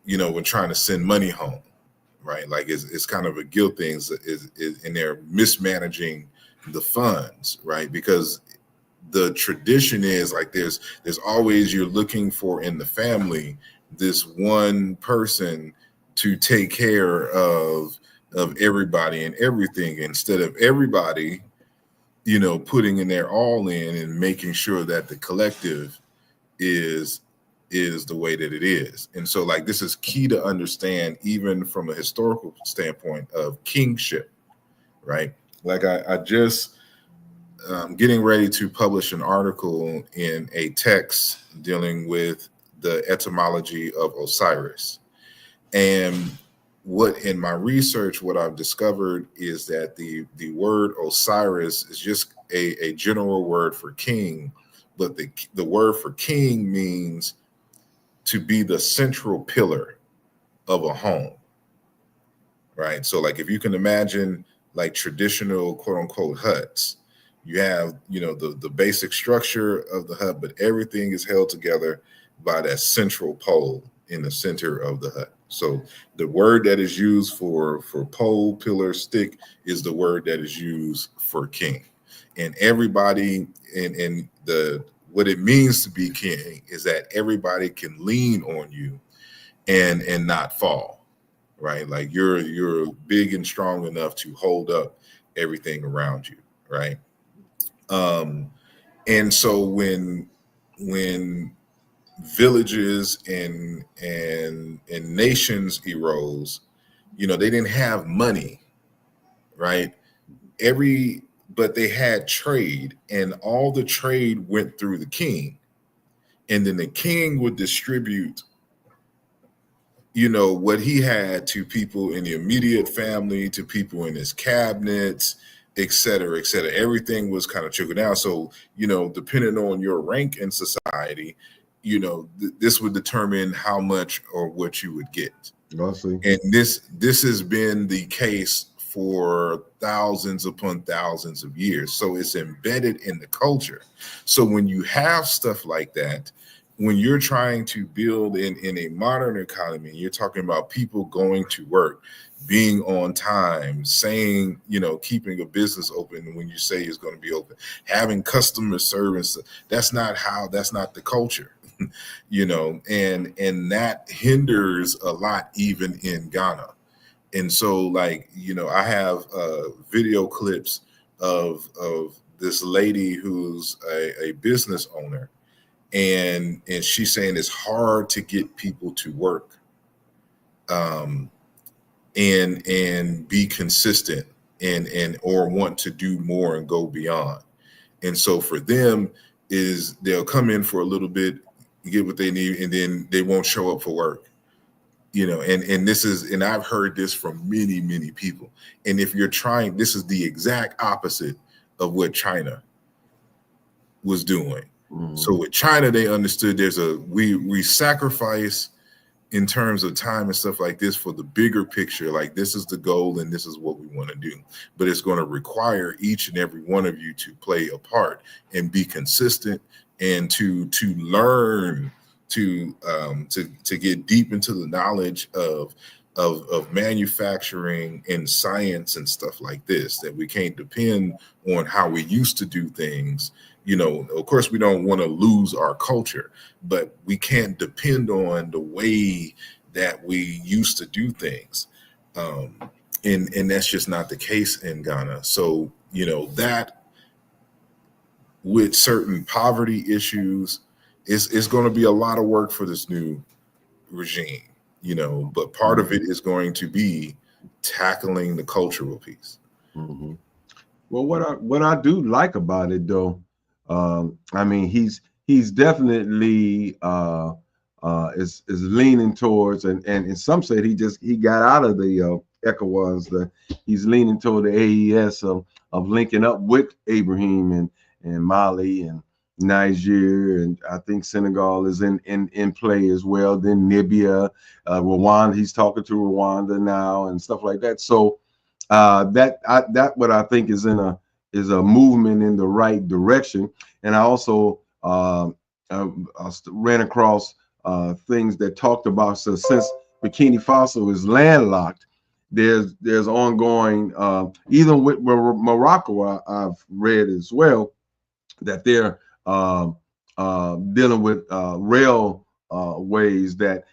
when trying to send money home, right? Like it's kind of a guilt thing, and they're mismanaging the funds, right? Because the tradition is like there's always, you're looking for in the family this one person to take care of everybody and everything, instead of everybody, putting in their all in and making sure that the collective is the way that it is. And so like this is key to understand, even from a historical standpoint of kingship, right? Like I just getting ready to publish an article in a text dealing with the etymology of Osiris. And what in my research, what I've discovered is that the word Osiris is just a general word for king, but the word for king means to be the central pillar of a home, right? So like if you can imagine like traditional quote unquote huts, you have, the basic structure of the hut, but everything is held together by that central pole in the center of the hut. So the word that is used for pole, pillar, stick is the word that is used for king. And everybody in what it means to be king is that everybody can lean on you and not fall, right? Like you're big and strong enough to hold up everything around you, right? And so when villages and nations arose, they didn't have money, right? But they had trade, and all the trade went through the king, and then the king would distribute what he had to people in the immediate family, to people in his cabinets, et cetera, et cetera. Everything was kind of trickled down. So, depending on your rank in society, this would determine how much or what you would get. I see. And this has been the case for thousands upon thousands of years. So it's embedded in the culture. So when you have stuff like that, when you're trying to build in a modern economy, you're talking about people going to work, being on time, saying, keeping a business open when you say it's going to be open, having customer service. That's not the culture, and that hinders a lot even in Ghana. And so, like, I have video clips of this lady who's a business owner, and she's saying it's hard to get people to work, and be consistent and or want to do more and go beyond. And so for them is they'll come in for a little bit, get what they need, and then they won't show up for work. And this is, and I've heard this from many, many people. And if you're trying, this is the exact opposite of what China was doing. Mm-hmm. So with China, they understood we sacrifice in terms of time and stuff like this for the bigger picture. Like, this is the goal and this is what we want to do. But it's going to require each and every one of you to play a part and be consistent and to learn to get deep into the knowledge of manufacturing and science and stuff like this, that we can't depend on how we used to do things. Of course, we don't want to lose our culture, but we can't depend on the way that we used to do things. And that's just not the case in Ghana. So, that with certain poverty issues, it's going to be a lot of work for this new regime, but part of it is going to be tackling the cultural piece. Mm-hmm. Well, what I do like about it, though, I mean, he's definitely is leaning towards, and some said he got out of the ECOWAS. He's leaning toward the AES of linking up with Ibrahim and Mali and Niger, and I think Senegal is in play as well. Then Libya, Rwanda. He's talking to Rwanda now and stuff like that. So that what I think is a movement in the right direction. And I also ran across things that talked about, so since Burkina Faso is landlocked, there's ongoing, even with Morocco, I've read as well, that they're dealing with rail ways that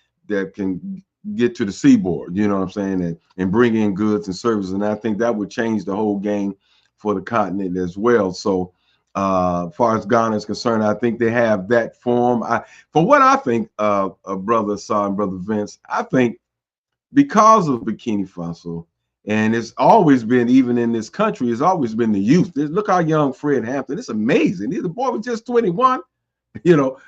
can get to the seaboard, you know what I'm saying, and bring in goods and services. And I think that would change the whole game for the continent as well. So as far as Ghana is concerned, I think they have that form. For what I think, Brother Asar and Brother Vince, I think because of Burkina Faso, and it's always been, even in this country, it's always been the youth. Look how young Fred Hampton. It's amazing. The boy was just 21.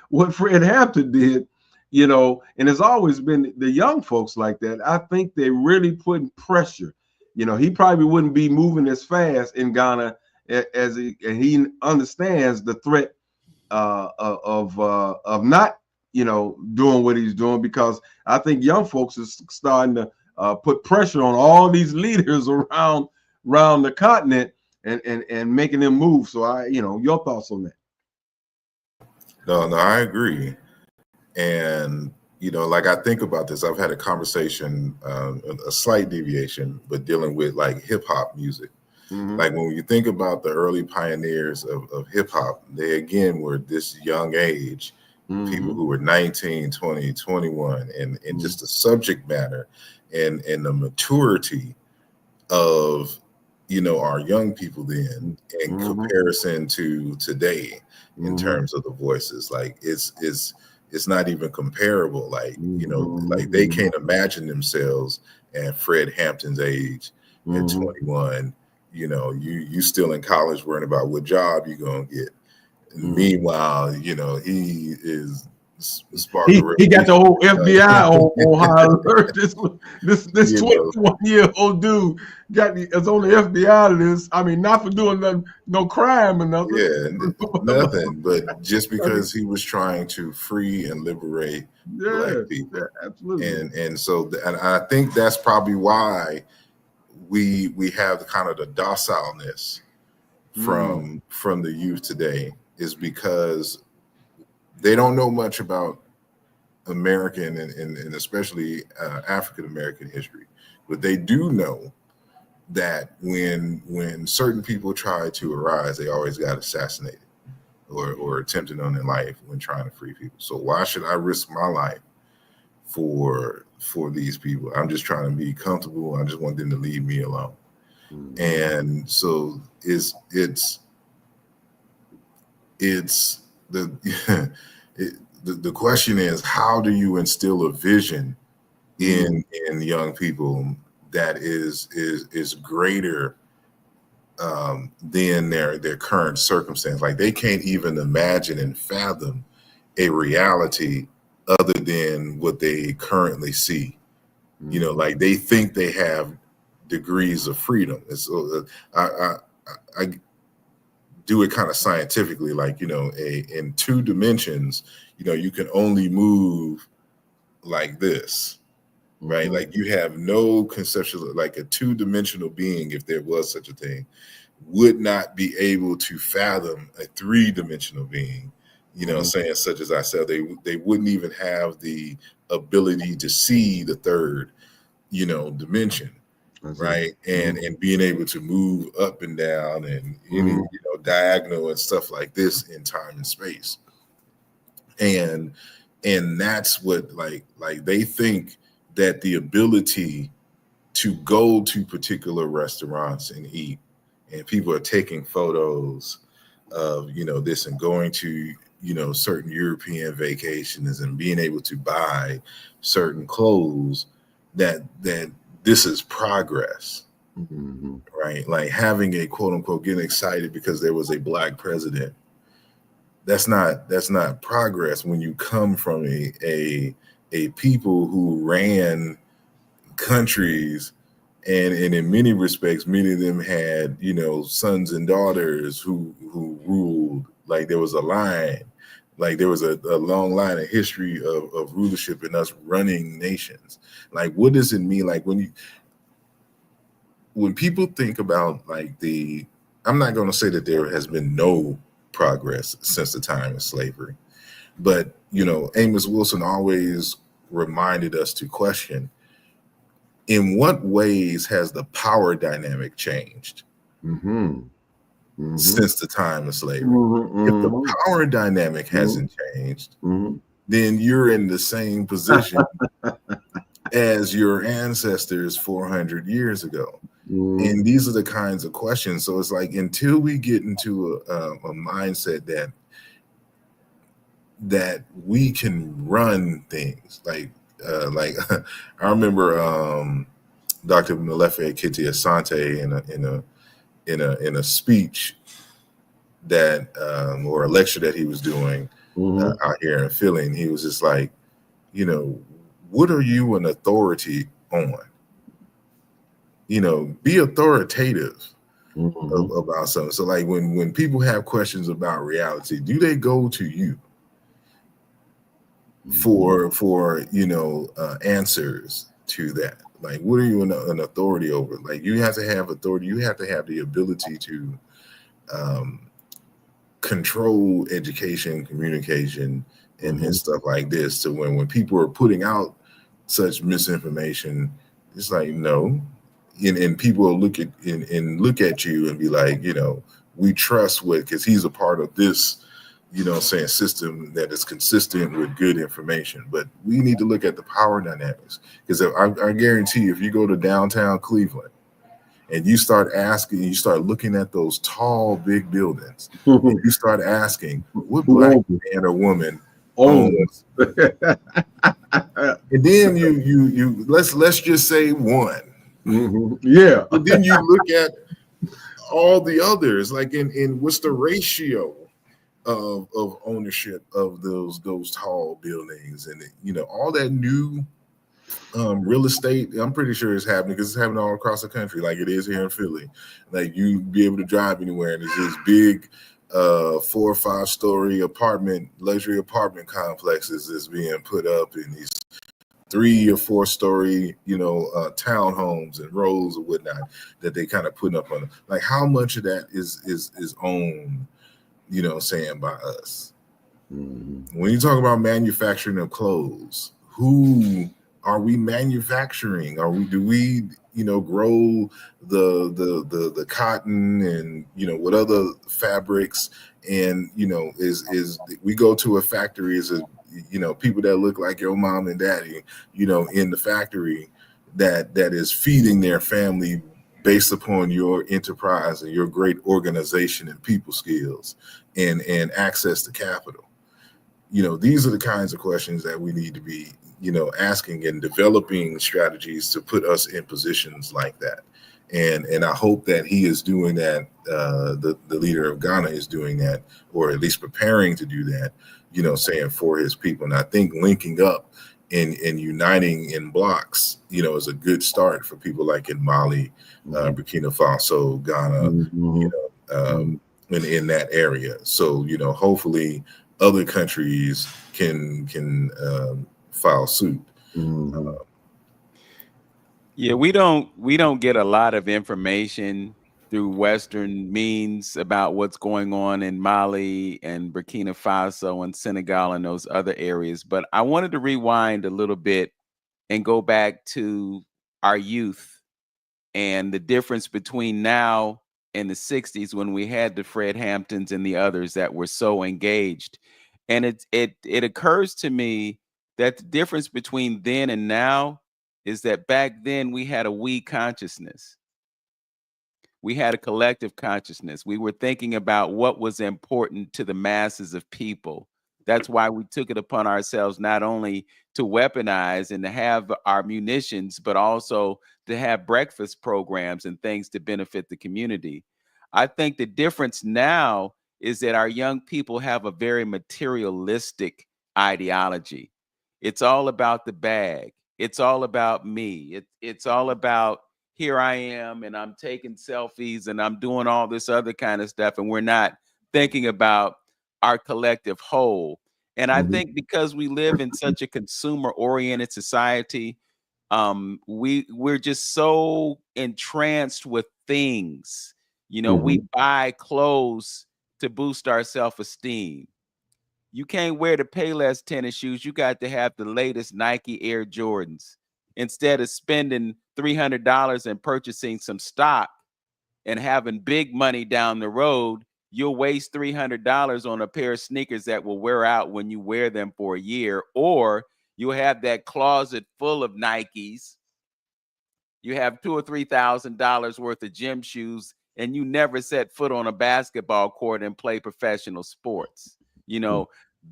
What Fred Hampton did, and it's always been the young folks like that. I think they really putting pressure. He probably wouldn't be moving as fast in Ghana as he understands the threat of not, doing what he's doing, because I think young folks is starting to put pressure on all these leaders around the continent and making them move. So your thoughts on that? No, I agree. And, like, I think about this, I've had a conversation, a slight deviation, but dealing with like hip hop music. Mm-hmm. Like, when you think about the early pioneers of hip hop, they again were this young age, mm-hmm. people who were 19, 20, 21, and mm-hmm. just the subject matter and the maturity of, our young people then in mm-hmm. comparison to today, in mm-hmm. terms of the voices. Like, it's not even comparable. Like, mm-hmm. like they can't imagine themselves at Fred Hampton's age, mm-hmm. at 21. You still in college worrying about what job you're gonna get. Mm-hmm. Meanwhile, he is he got the whole FBI on high alert. This 21-year-old dude is on the FBI list. I mean, not for doing no crime or nothing. Yeah, nothing. But just because he was trying to free and liberate Black people. Yeah, absolutely. And so I think that's probably why we have kind of the docileness from the youth today, is because they don't know much about American and especially African American history, but they do know that when certain people try to arise, they always got assassinated or attempted on their life when trying to free people. So why should I risk my life for these people? I'm just trying to be comfortable. I just want them to leave me alone. Mm-hmm. And so it's the question is, how do you instill a vision in young people that is greater than their current circumstance? Like they can't even imagine and fathom a reality other than what they currently see. Mm-hmm. You know, like they think they have degrees of freedom. And so I do it kind of scientifically, like, you know, in 2 dimensions, you know, you can only move like this, right? Mm-hmm. Like you have no conceptual, like a 2-dimensional being, if there was such a thing, would not be able to fathom a 3-dimensional being, you know, saying, such as I said, they wouldn't even have the ability to see the 3rd, you know, dimension. Right. And being able to move up and down and any, you know, diagonal and stuff like this in time and space. And that's what like they think that the ability to go to particular restaurants and eat, and people are taking photos of, you know, this and going to, you know, certain European vacations and being able to buy certain clothes, that this is progress. Mm-hmm. Right? Like having a quote unquote getting excited because there was a Black president. That's not progress when you come from a people who ran countries, and in many respects, many of them had, you know, sons and daughters who ruled. Like there was a line, like there was a long line of history of rulership and us running nations. Like, what does it mean? Like when people think about like I'm not going to say that there has been no progress since the time of slavery, but, you know, Amos Wilson always reminded us to question, in what ways has the power dynamic changed since the time of slavery? If the power dynamic hasn't changed, then you're in the same position as your ancestors 400 years ago. And these are the kinds of questions. So it's like, until we get into a mindset that we can run things, like I remember Dr. Molefi Kiti Asante in a speech that or a lecture that he was doing out here in Philly, and he was just like, you know, what are you an authority on? You know, be authoritative about something. So like when people have questions about reality, do they go to you for you know, answers to that? Like, what are you an authority over? Like, you have to have authority. You have to have the ability to control education, communication, and stuff like this. So when people are putting out such misinformation, it's like, no. And people will look at you and be like, you know, we trust because he's a part of this, you know, saying system that is consistent with good information. But we need to look at the power dynamics, because I guarantee you, if you go to downtown Cleveland and you start asking, you start looking at those tall, big buildings, and you start asking, what Black man or woman owns? And then you let's just say one. Yeah. But then you look at all the others, like in what's the ratio of ownership of those tall buildings, and, you know, all that new real estate. I'm pretty sure it's happening, because it's happening all across the country, like it is here in Philly. Like, you be able to drive anywhere, and there's these big 4 or 5 story luxury apartment complexes that's being put up in these 3 or 4 story, you know, townhomes and rows or whatnot that they kind of putting up on. Like, how much of that is owned, you know, saying by us? When you talk about manufacturing of clothes, who are we manufacturing? Do we grow the cotton and what other fabrics, and is we go to a factory as a people that look like your mom and daddy in the factory that is feeding their family based upon your enterprise and your great organization and people skills and access to capital. These are the kinds of questions that we need to be asking and developing strategies to put us in positions like that. And I hope that he is doing that. The leader of Ghana is doing that, or at least preparing to do that, saying for his people. And I think linking up and uniting in blocks, is a good start for people like in Mali, Burkina Faso, Ghana, in that area. So, hopefully other countries can file suit. Yeah, we don't get a lot of information through Western means about what's going on in Mali and Burkina Faso and Senegal and those other areas. But I wanted to rewind a little bit and go back to our youth and the difference between now and the 60s, when we had the Fred Hamptons and the others that were so engaged. And it occurs to me that the difference between then and now is that back then we had a we consciousness. We had a collective consciousness. We were thinking about what was important to the masses of people. That's why we took it upon ourselves not only to weaponize and to have our munitions, but also to have breakfast programs and things to benefit the community. I think the difference now is that our young people have a very materialistic ideology. It's all about the bag. It's all about me. It's all about here I am and I'm taking selfies and I'm doing all this other kind of stuff. And we're not thinking about our collective whole. And I think because we live in such a consumer oriented society, we're just so entranced with things. We buy clothes to boost our self-esteem. You can't wear the Payless tennis shoes. You got to have the latest Nike Air Jordans. Instead of spending $300 and purchasing some stock and having big money down the road, you'll waste $300 on a pair of sneakers that will wear out when you wear them for a year, or you'll have that closet full of Nikes. You have $2,000 or $3,000 worth of gym shoes, and you never set foot on a basketball court and play professional sports.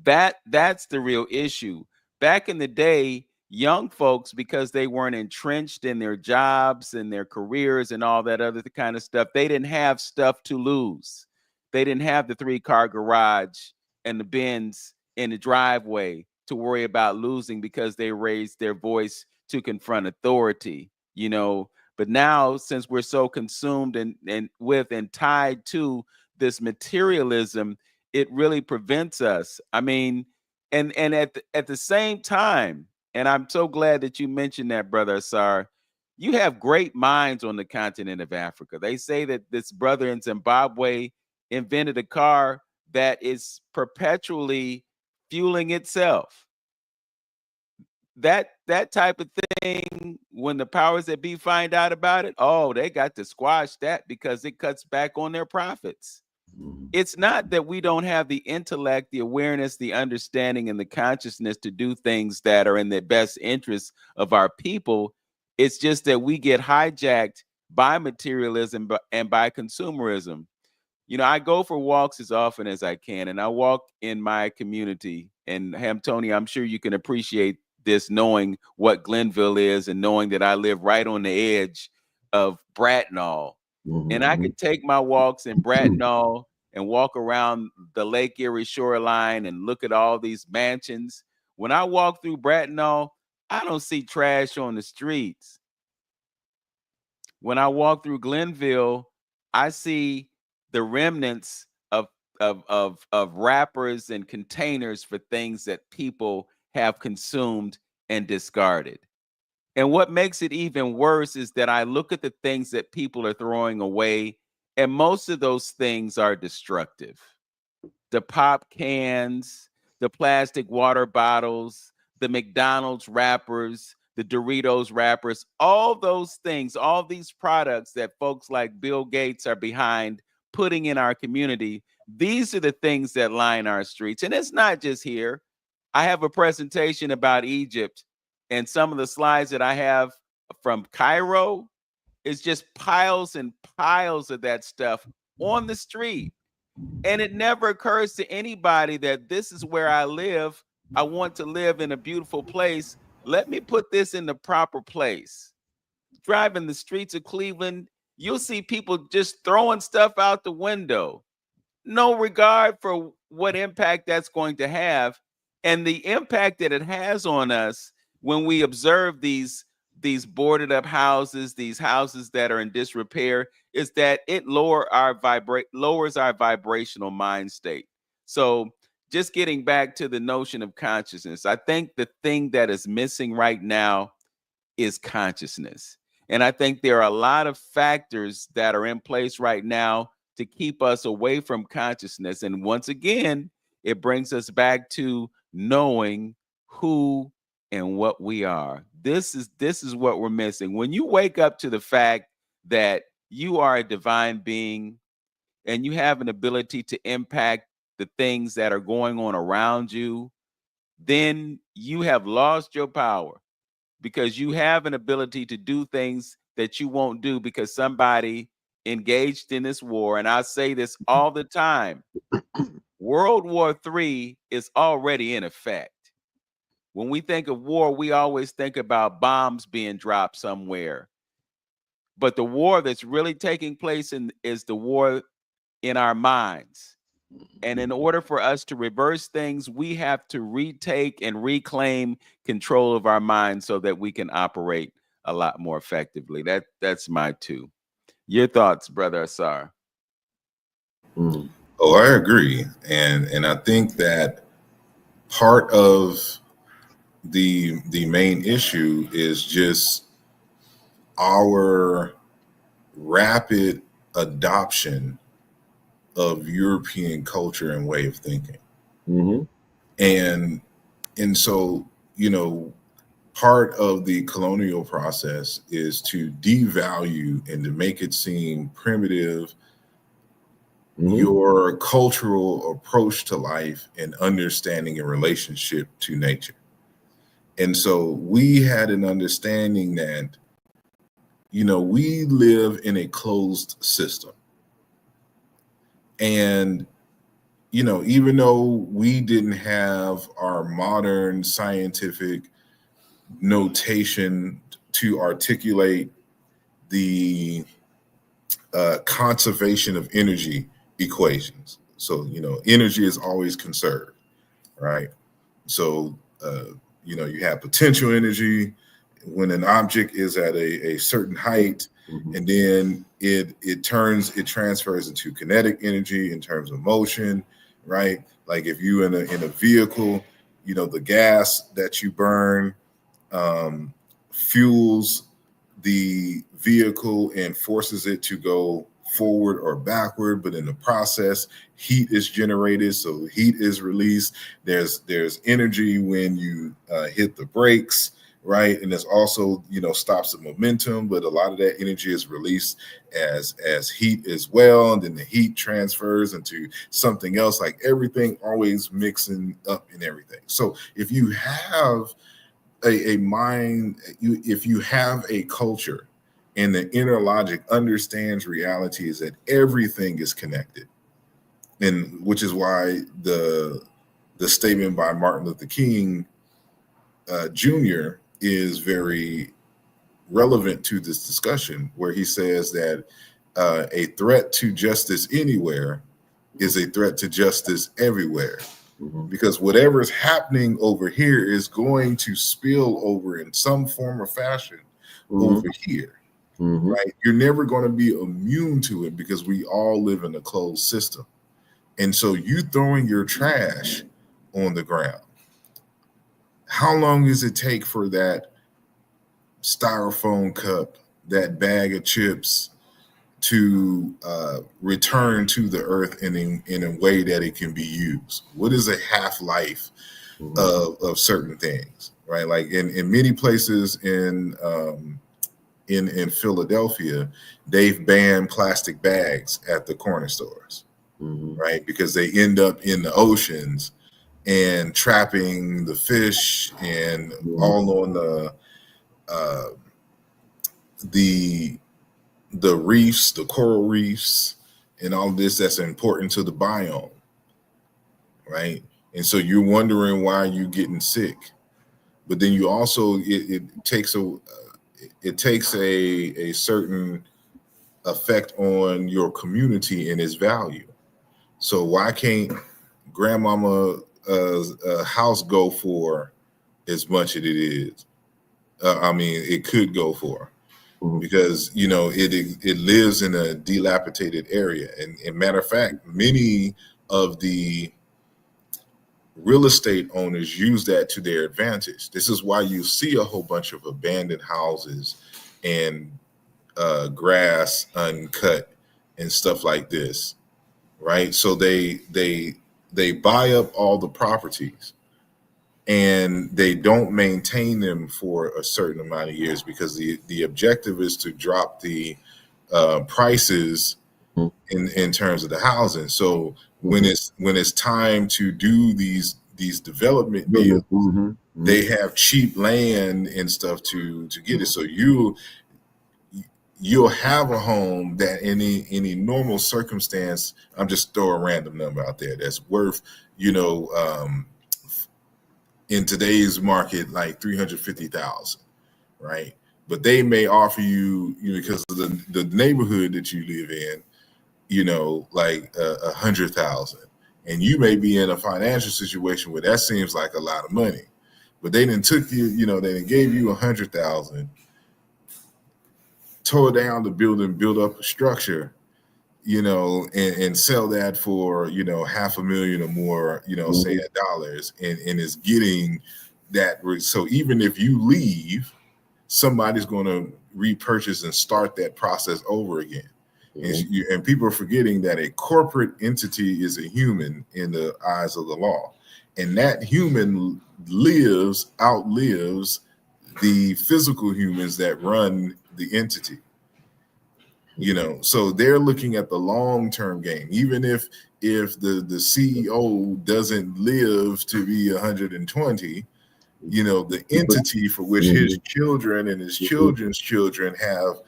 That's the real issue. Back in the day, young folks, because they weren't entrenched in their jobs and their careers and all that other kind of stuff, they didn't have stuff to lose. They didn't have the 3-car garage and the Benz in the driveway to worry about losing because they raised their voice to confront authority. But now, since we're so consumed and with and tied to this materialism, it really prevents us. I mean, and at the same time, and I'm so glad that you mentioned that, brother Asar, you have great minds on the continent of Africa. They say that this brother in Zimbabwe invented a car that is perpetually fueling itself. That type of thing, when the powers that be find out about it, oh, they got to squash that because it cuts back on their profits. It's not that we don't have the intellect, the awareness, the understanding, and the consciousness to do things that are in the best interest of our people. It's just that we get hijacked by materialism and by consumerism. I go for walks as often as I can, and I walk in my community. And Tony, I'm sure you can appreciate this, knowing what Glenville is and knowing that I live right on the edge of Bracknell. And I could take my walks in Bracknell and walk around the Lake Erie shoreline and look at all these mansions. When I walk through Bracknell, I don't see trash on the streets. When I walk through Glenville, I see the remnants of wrappers and containers for things that people have consumed and discarded. And what makes it even worse is that I look at the things that people are throwing away, and most of those things are destructive. The pop cans, the plastic water bottles, the McDonald's wrappers, the Doritos wrappers, all those things, all these products that folks like Bill Gates are behind putting in our community. These are the things that line our streets. And it's not just here. I have a presentation about Egypt, and some of the slides that I have from Cairo is just piles and piles of that stuff on the street. And it never occurs to anybody that this is where I live. I want to live in a beautiful place. Let me put this in the proper place. Driving the streets of Cleveland, you'll see people just throwing stuff out the window. No regard for what impact that's going to have, and the impact that it has on us when we observe these boarded up houses, these houses that are in disrepair, is that it lowers our vibrational mind state. So just getting back to the notion of consciousness, I think the thing that is missing right now is consciousness. And I think there are a lot of factors that are in place right now to keep us away from consciousness. And once again, it brings us back to knowing who and what we are. This is what we're missing. When you wake up to the fact that you are a divine being and you have an ability to impact the things that are going on around you, then you have lost your power, because you have an ability to do things that you won't do because somebody engaged in this war. And I say this all the time. World War III is already in effect. When we think of war, we always think about bombs being dropped somewhere. But the war that's really taking place is the war in our minds. And in order for us to reverse things, we have to retake and reclaim control of our minds so that we can operate a lot more effectively. That's my two. Your thoughts, Brother Asar? Oh, I agree, and I think that part of the main issue is just our rapid adoption of European culture and way of thinking. And so, part of the colonial process is to devalue and to make it seem primitive your cultural approach to life and understanding and relationship to nature. And so we had an understanding that, we live in a closed system. And, even though we didn't have our modern scientific notation to articulate the conservation of energy equations. So, energy is always conserved, right? So, you have potential energy when an object is at a certain height, and then it transfers into kinetic energy in terms of motion, right? Like if you in a vehicle, the gas that you burn fuels the vehicle and forces it to go forward or backward, but in the process heat is generated, so heat is released. There's energy when you hit the brakes, right? And there's also stops the momentum, but a lot of that energy is released as heat as well, and then the heat transfers into something else. Like everything always mixing up and everything. So if you have a mind, if you have a culture and the inner logic understands reality is that everything is connected, and which is why the statement by Martin Luther King Jr. is very relevant to this discussion, where he says that a threat to justice anywhere is a threat to justice everywhere. Because whatever is happening over here is going to spill over in some form or fashion over here. Right? You're never going to be immune to it because we all live in a closed system. And so you throwing your trash on the ground, how long does it take for that styrofoam cup, that bag of chips to return to the earth in a way that it can be used? What is a half-life of certain things, right? Like in many places in Philadelphia, they've banned plastic bags at the corner stores, right? Because they end up in the oceans and trapping the fish and all on the reefs, the coral reefs, and all this that's important to the biome, right? And so you're wondering why you're getting sick, but then you also it takes a certain effect on your community and its value. So why can't grandmama house go for as much as it is? I mean, it could go for, because it lives in a dilapidated area, and matter of fact, many of the real estate owners use that to their advantage. This is why you see a whole bunch of abandoned houses and grass uncut and stuff like this, right? So they buy up all the properties and they don't maintain them for a certain amount of years, because the objective is to drop the prices in terms of the housing. So when it's time to do these development deals, they have cheap land and stuff to get it. So you'll have a home that in any normal circumstance, I'm just throwing a random number out there, that's worth, in today's market, like 350,000, right? But they may offer you, because of the neighborhood that you live in, like 100,000, and you may be in a financial situation where that seems like a lot of money, but they didn't took you, they didn't gave you 100,000, tore down the building, build up a structure, and sell that for, $500,000 or more, say dollars, and is getting that. So even if you leave, somebody's going to repurchase and start that process over again. And people are forgetting that a corporate entity is a human in the eyes of the law, and that human outlives the physical humans that run the entity. So they're looking at the long-term game. Even if the CEO doesn't live to be 120, the entity for which his children and his children's children have,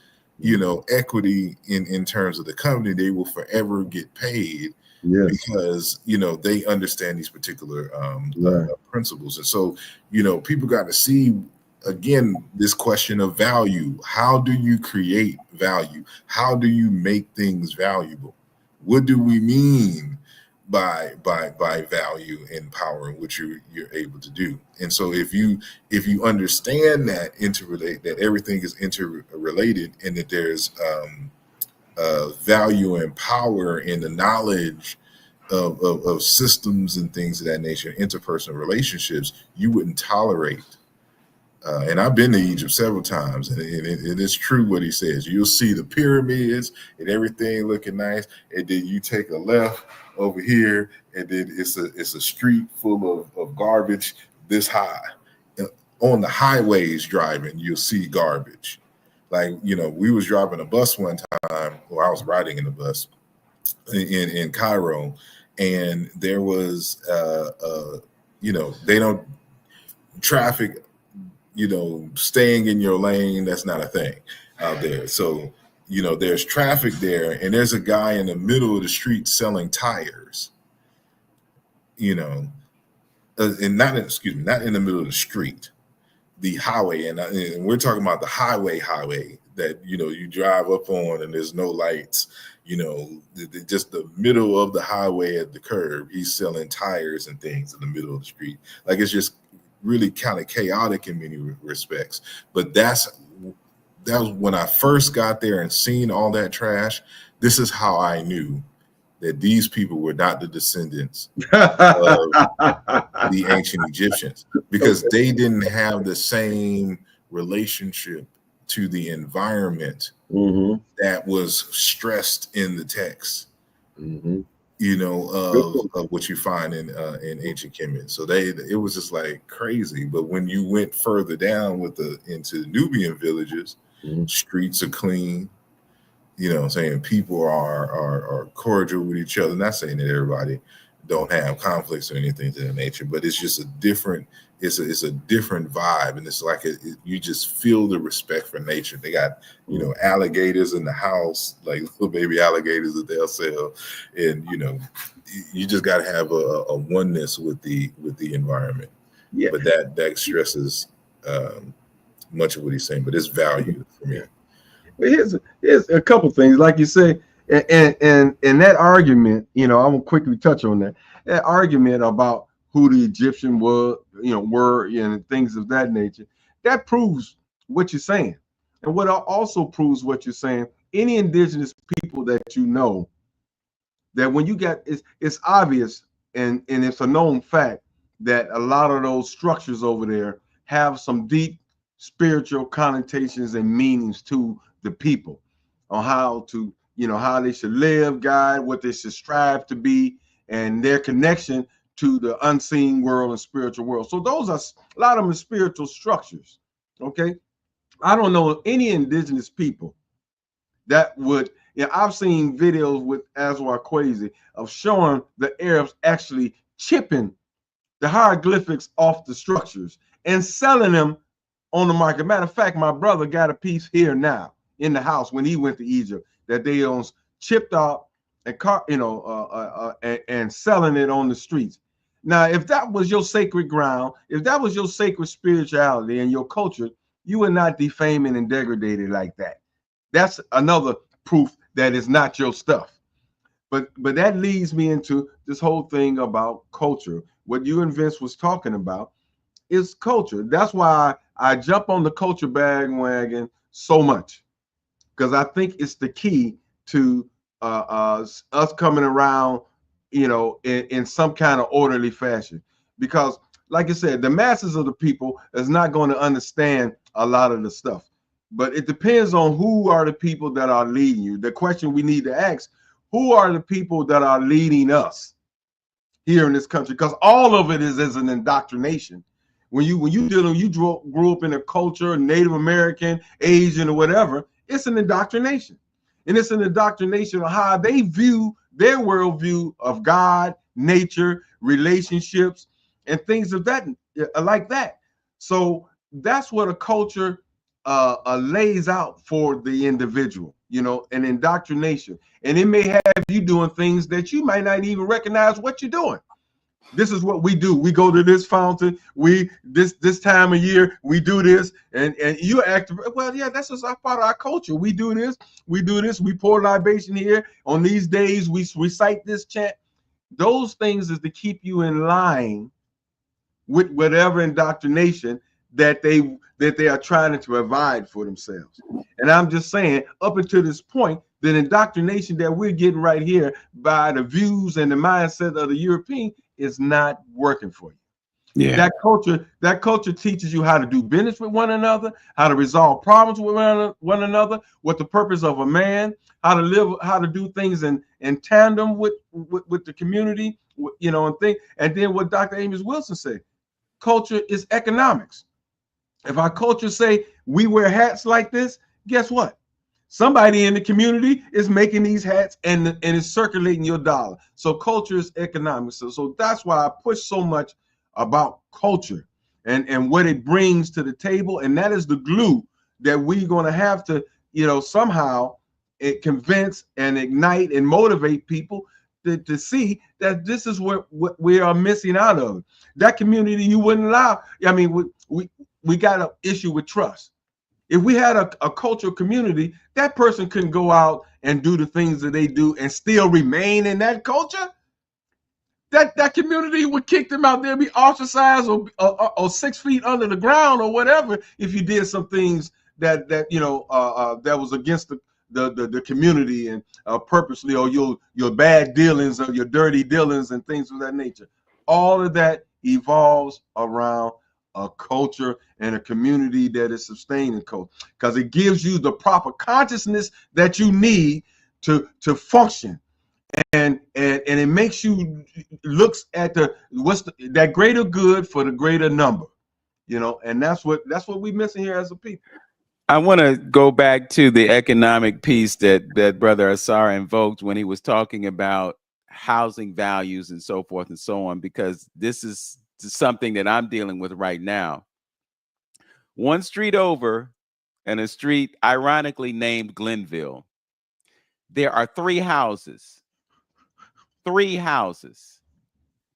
equity in terms of the company, they will forever get paid. Because they understand these particular principles. And so people got to see, again, this question of value. How do you create value? How do you make things valuable? What do we mean by value and power, and what you're able to do? And so if you understand that that everything is interrelated, and that there's value and power in the knowledge of systems and things of that nature, interpersonal relationships, you wouldn't tolerate. And I've been to Egypt several times, and it is true what he says. You'll see the pyramids and everything looking nice, and then you take a left over here, and then it's a street full of garbage this high. On the highways driving, you'll see garbage. Like, we was driving a bus one time, or I was riding in a bus in Cairo, and there was they don't traffic, staying in your lane, that's not a thing out there. So, there's traffic there, and there's a guy in the middle of the street selling tires, and not in the middle of the street, the highway. And we're talking about the highway that, you drive up on, and there's no lights, just the middle of the highway at the curb. He's selling tires and things in the middle of the street. Like, it's just really kind of chaotic in many respects. But that was when I first got there and seen all that trash. This is how I knew that these people were not the descendants of the ancient Egyptians, because they didn't have the same relationship to the environment Mm-hmm. that was stressed in the text. Mm-hmm. Of what you find in ancient Kemet. So it was just like crazy. But when you went further down into Nubian villages, Mm-hmm. streets are clean. What I'm saying, people are cordial with each other. Not saying that everybody don't have conflicts or anything to that nature, but it's just a different vibe, and it's like you just feel the respect for nature. They got alligators in the house, like little baby alligators that they'll sell, and you just got to have a oneness with the environment. Yeah. But that stresses much of what he's saying, but it's value for me. But here's a couple things, like you say, and that argument, I'm gonna quickly touch on that argument about who the Egyptian were, and things of that nature. That proves what you're saying, and what also proves what you're saying. Any indigenous people that that when you get, it's obvious, and it's a known fact that a lot of those structures over there have some deep spiritual connotations and meanings to the people on how to, how they should live, guide, what they should strive to be, and their connection to the unseen world and spiritual world. So those are a lot of them are spiritual structures. Okay. I don't know any indigenous people that would, I've seen videos with Aswar Kwesi of showing the Arabs actually chipping the hieroglyphics off the structures and selling them on the market. Matter of fact, my brother got a piece here now in the house when he went to Egypt that they chipped off and and selling it on the streets. Now, if that was your sacred ground, if that was your sacred spirituality and your culture, you would not defame it and degrade it like that. That's another proof that it's not your stuff. But that leads me into this whole thing about culture. What you and Vince was talking about is culture. That's why I jump on the culture bandwagon so much, because I think it's the key to us coming around, in some kind of orderly fashion. Because, like I said, the masses of the people is not going to understand a lot of the stuff. But it depends on who are the people that are leading you. The question we need to ask: who are the people that are leading us here in this country? Because all of it is an indoctrination. When you grew up in a culture, Native American, Asian, or whatever, it's an indoctrination. And it's an indoctrination of how they view their worldview of God, nature, relationships, and things of that like that. So that's what a culture lays out for the individual, an indoctrination. And it may have you doing things that you might not even recognize what you're doing. This is what we do. We go to this fountain. This time of year we do this, and you act well. Yeah, that's just part of our culture. We do this. We do this. We pour libation here on these days. We recite this chant. Those things is to keep you in line with whatever indoctrination that they are trying to provide for themselves. And I'm just saying, up until this point, the indoctrination that we're getting right here by the views and the mindset of the European is not working for you. Yeah. That culture teaches you how to do business with one another, how to resolve problems with one another, what the purpose of a man, how to live, how to do things in tandem with the community, and then what Dr. Amos Wilson said, culture is economics. If our culture say we wear hats like this, guess what? Somebody in the community is making these hats and is circulating your dollar. So culture is economics. So that's why I push so much about culture and what it brings to the table. And that is the glue that we're going to have to, somehow convince and ignite and motivate people to see that this is what we are missing out of. That community you wouldn't allow. I mean, we got an issue with trust. If we had a cultural community, that person couldn't go out and do the things that they do and still remain in that culture. That community would kick them out there, be ostracized or 6 feet under the ground or whatever if you did some things that was against the community and purposely, or your bad dealings or your dirty dealings and things of that nature. All of that evolves around a culture and a community that is sustaining culture, because it gives you the proper consciousness that you need to function, and it makes you looks at that greater good for the greater number, and that's what we're missing here as a people. I want to go back to the economic piece that Brother Asar invoked when he was talking about housing values and so forth and so on, because this is something that I'm dealing with right now. One street over, and a street ironically named Glenville, there are three houses.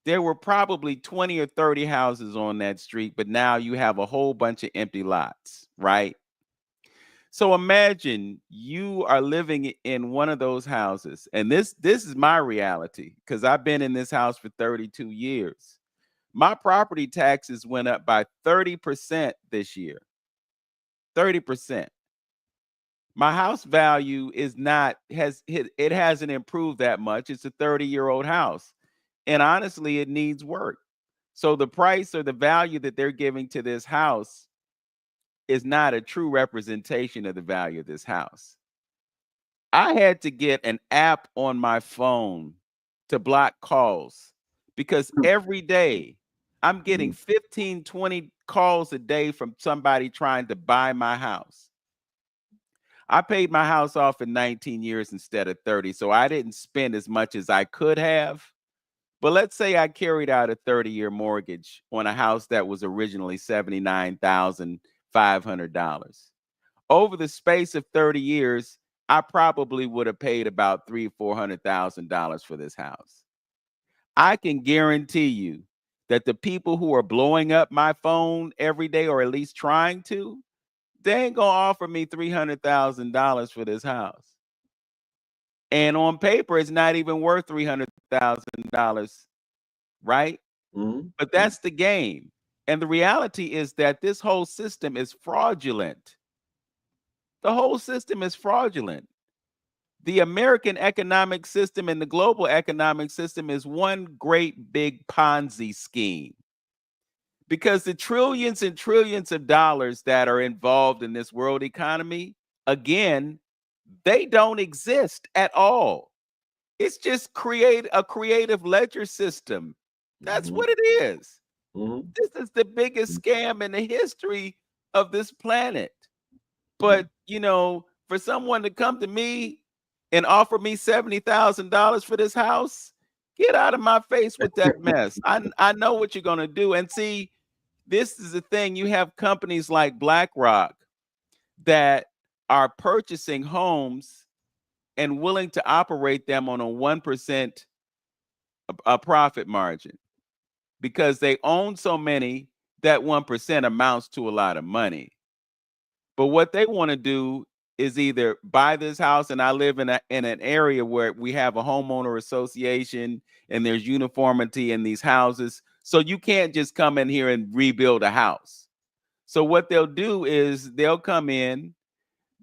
There were probably 20 or 30 houses on that street, but now you have a whole bunch of empty lots, right? So imagine you are living in one of those houses, and this is my reality, because I've been in this house for 32 years. My property taxes went up by 30% this year. 30%. My house value it hasn't improved that much. It's a 30-year-old house. And honestly, it needs work. So the price or the value that they're giving to this house is not a true representation of the value of this house. I had to get an app on my phone to block calls, because every day I'm getting 15, 20 calls a day from somebody trying to buy my house. I paid my house off in 19 years instead of 30, so I didn't spend as much as I could have. But let's say I carried out a 30-year mortgage on a house that was originally $79,500. Over the space of 30 years, I probably would have paid about $300,000-$400,000 for this house. I can guarantee you that the people who are blowing up my phone every day, or at least trying to, they ain't gonna offer me $300,000 for this house. And on paper, it's not even worth $300,000, right? Mm-hmm. But that's the game. And the reality is that this whole system is fraudulent. The whole system is fraudulent. The American economic system and the global economic system is one great big Ponzi scheme. Because the trillions and trillions of dollars that are involved in this world economy, again, they don't exist at all. It's just create a creative ledger system. That's what it is. This is the biggest scam in the history of this planet. But, for someone to come to me and offer me $70,000 for this house, get out of my face with that mess. I know what you're going to do. And see, this is the thing. You have companies like BlackRock that are purchasing homes and willing to operate them on a 1% a profit margin, because they own so many that 1% amounts to a lot of money. But what they want to do is either buy this house, and I live in an area where we have a homeowner association and there's uniformity in these houses. So you can't just come in here and rebuild a house. So what they'll do is they'll come in,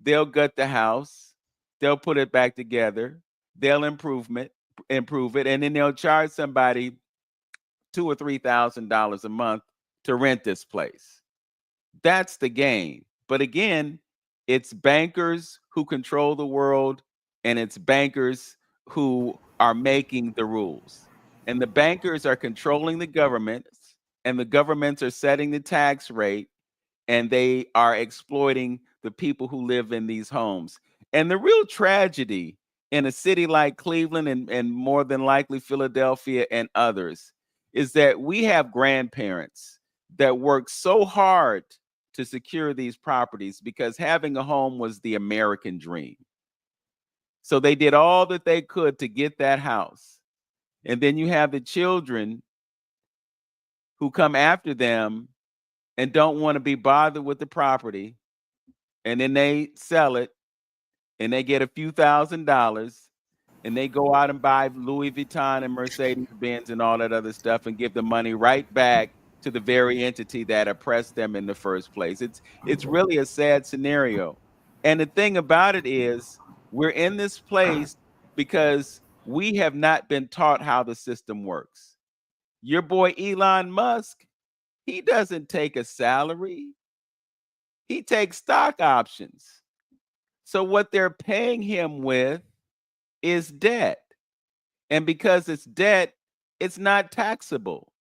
they'll gut the house, they'll put it back together, they'll improve it, and then they'll charge somebody $2,000 or $3,000 a month to rent this place. That's the game. But again, it's bankers who control the world, and it's bankers who are making the rules. And the bankers are controlling the governments, and the governments are setting the tax rate, and they are exploiting the people who live in these homes. And the real tragedy in a city like Cleveland and more than likely Philadelphia and others is that we have grandparents that work so hard to secure these properties because having a home was the American dream. So they did all that they could to get that house. And then you have the children who come after them and don't want to be bothered with the property. And then they sell it and they get a few $1,000s and they go out and buy Louis Vuitton and Mercedes Benz and all that other stuff and give the money right back to the very entity that oppressed them in the first place. It's really a sad scenario. And the thing about it is we're in this place because we have not been taught how the system works. Your boy Elon Musk, he doesn't take a salary. He takes stock options. So what they're paying him with is debt. And because it's debt, it's not taxable.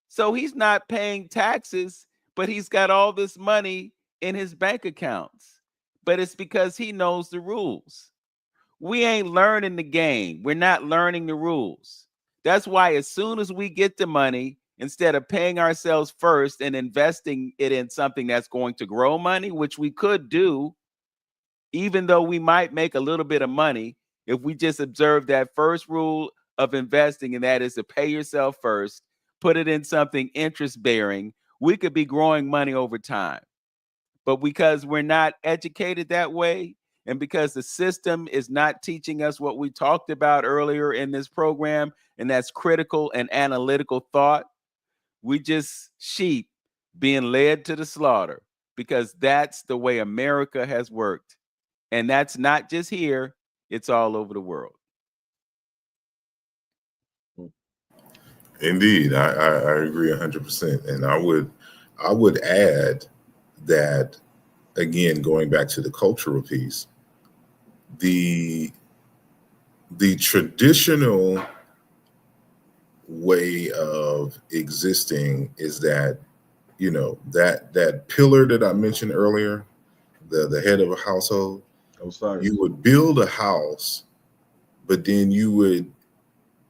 So he's not paying taxes, but he's got all this money in his bank accounts. But it's because he knows the rules. We ain't learning the game. We're not learning the rules. That's why as soon as we get the money, instead of paying ourselves first and investing it in something that's going to grow money, which we could do, even though we might make a little bit of money, if we just observe that first rule of investing, and that is to pay yourself first, put it in something interest bearing, we could be growing money over time. But because we're not educated that way, and because the system is not teaching us what we talked about earlier in this program, and that's critical and analytical thought, we just sheep being led to the slaughter, because that's the way America has worked. And that's not just here, it's all over the world. Indeed, I agree 100%, and I would add that, again, going back to the cultural piece, the traditional way of existing is that, that pillar that I mentioned earlier, the head of a household. I'm sorry. You would build a house, but then you would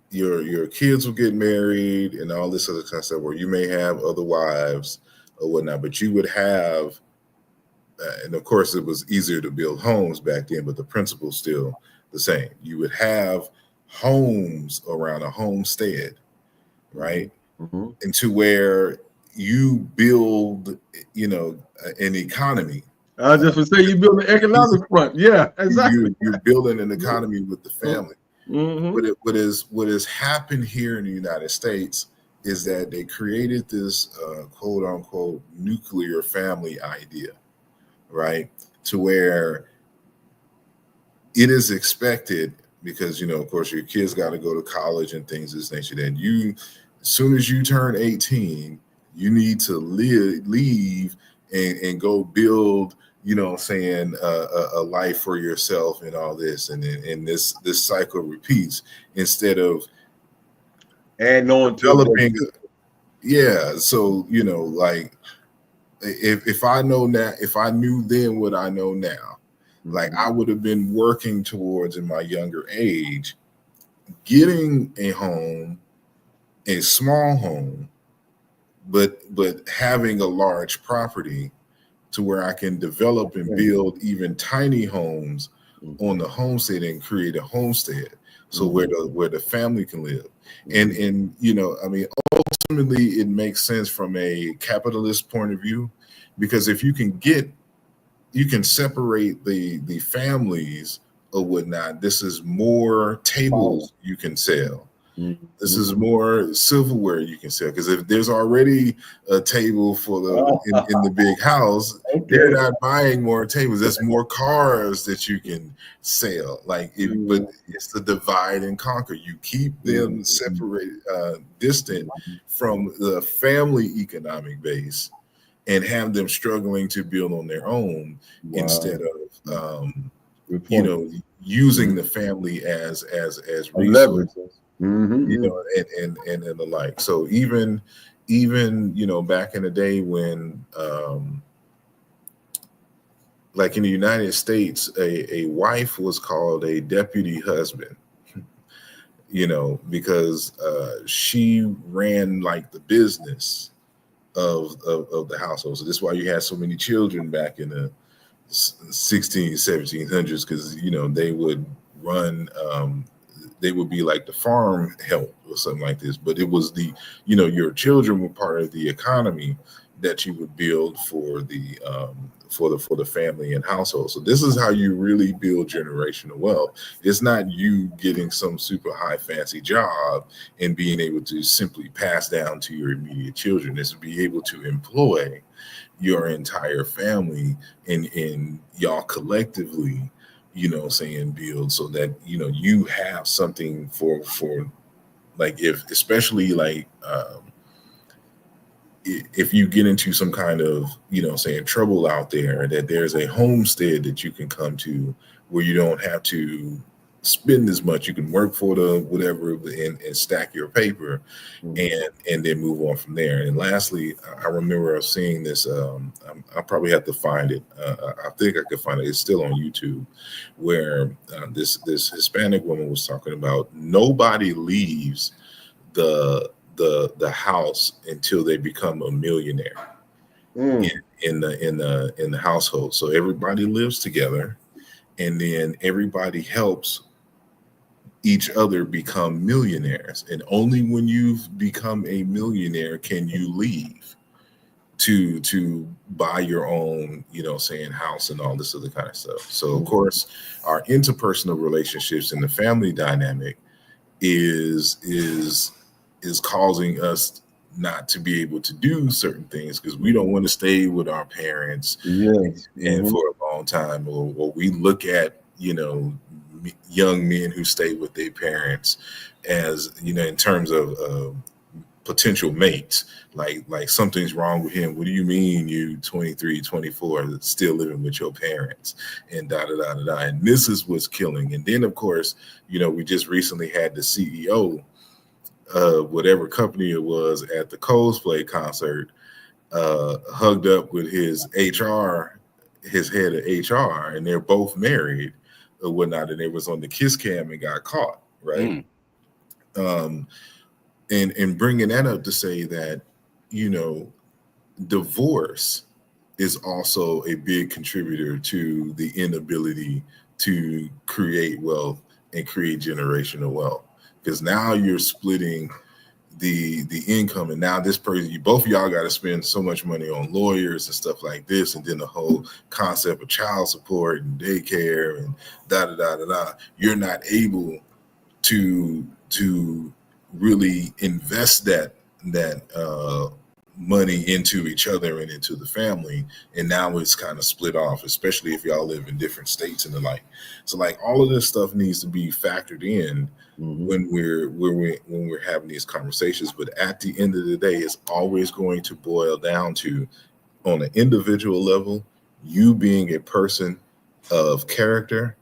your kids will get married and all this other kind of stuff, where you may have other wives or whatnot, but you would have, and of course it was easier to build homes back then, but the principle's still the same. You would have homes around a homestead, right? Mm-hmm. And to where you build, an economy. I just would say you build an economic front. Yeah, exactly. You're building an economy with the family. Mm-hmm. What has happened here in the United States is that they created this quote unquote nuclear family idea, right? To where it is expected, because of course your kids got to go to college and things of this nature, that you, as soon as you turn 18, you need to leave and go build, a life for yourself and all this, and this cycle repeats, instead of adding on developing. Yeah, so like, if I know now, if I knew then what I know now, like, I would have been working towards, in my younger age, getting a home, a small home, but having a large property, to where I can develop and build even tiny homes on the homestead and create a homestead, so where the family can live. And I mean, ultimately it makes sense from a capitalist point of view, because if you can separate the families or whatnot, this is more tables you can sell. This is more silverware you can sell, because if there's already a table for in the big house, they're not buying more tables. There's more cars that you can sell. Like, but it's the divide and conquer. You keep them separated, distant from the family economic base, and have them struggling to build on their own, instead of using the family as resources. And the like. So even back in the day when like in the United States, a wife was called a deputy husband, because she ran like the business of the household. So this is why you had so many children back in the 1700s, because they would run, they would be like the farm help or something like this. But it was your children were part of the economy that you would build for the family and household. So this is how you really build generational wealth. It's not you getting some super high fancy job and being able to simply pass down to your immediate children. It's to be able to employ your entire family and y'all collectively, build, so that you have something for like, if especially like if you get into some kind of, saying trouble out there, that there's a homestead that you can come to where you don't have to spend as much. You can work for the whatever and stack your paper, and then move on from there. And lastly, I remember seeing this. I probably have to find it. I think I could find it. It's still on YouTube, where this Hispanic woman was talking about nobody leaves the house until they become a millionaire in the household. So everybody lives together, and then everybody helps each other become millionaires. And only when you've become a millionaire can you leave to buy your own, saying house and all this other kind of stuff. So of course, our interpersonal relationships and the family dynamic is causing us not to be able to do certain things because we don't want to stay with our parents and for a long time, or we look at young men who stay with their parents as in terms of potential mates, like something's wrong with him. What do you mean you 23, 24 still living with your parents, and da da da da da. And this is what's killing. And then of course, we just recently had the CEO of whatever company it was at the Coldplay concert hugged up with his head of HR, and they're both married or whatnot, and they was on the kiss cam and got caught, right? And bringing that up to say that, divorce is also a big contributor to the inability to create wealth and create generational wealth, because now you're splitting the income, and now this person, both of y'all got to spend so much money on lawyers and stuff like this, and then the whole concept of child support and daycare and da da da da da. You're not able to really invest that money into each other and into the family, and now it's kind of split off, especially if y'all live in different states and the like. So like all of this stuff needs to be factored in when we're having these conversations. But at the end of the day, it's always going to boil down to, on an individual level, you being a person of character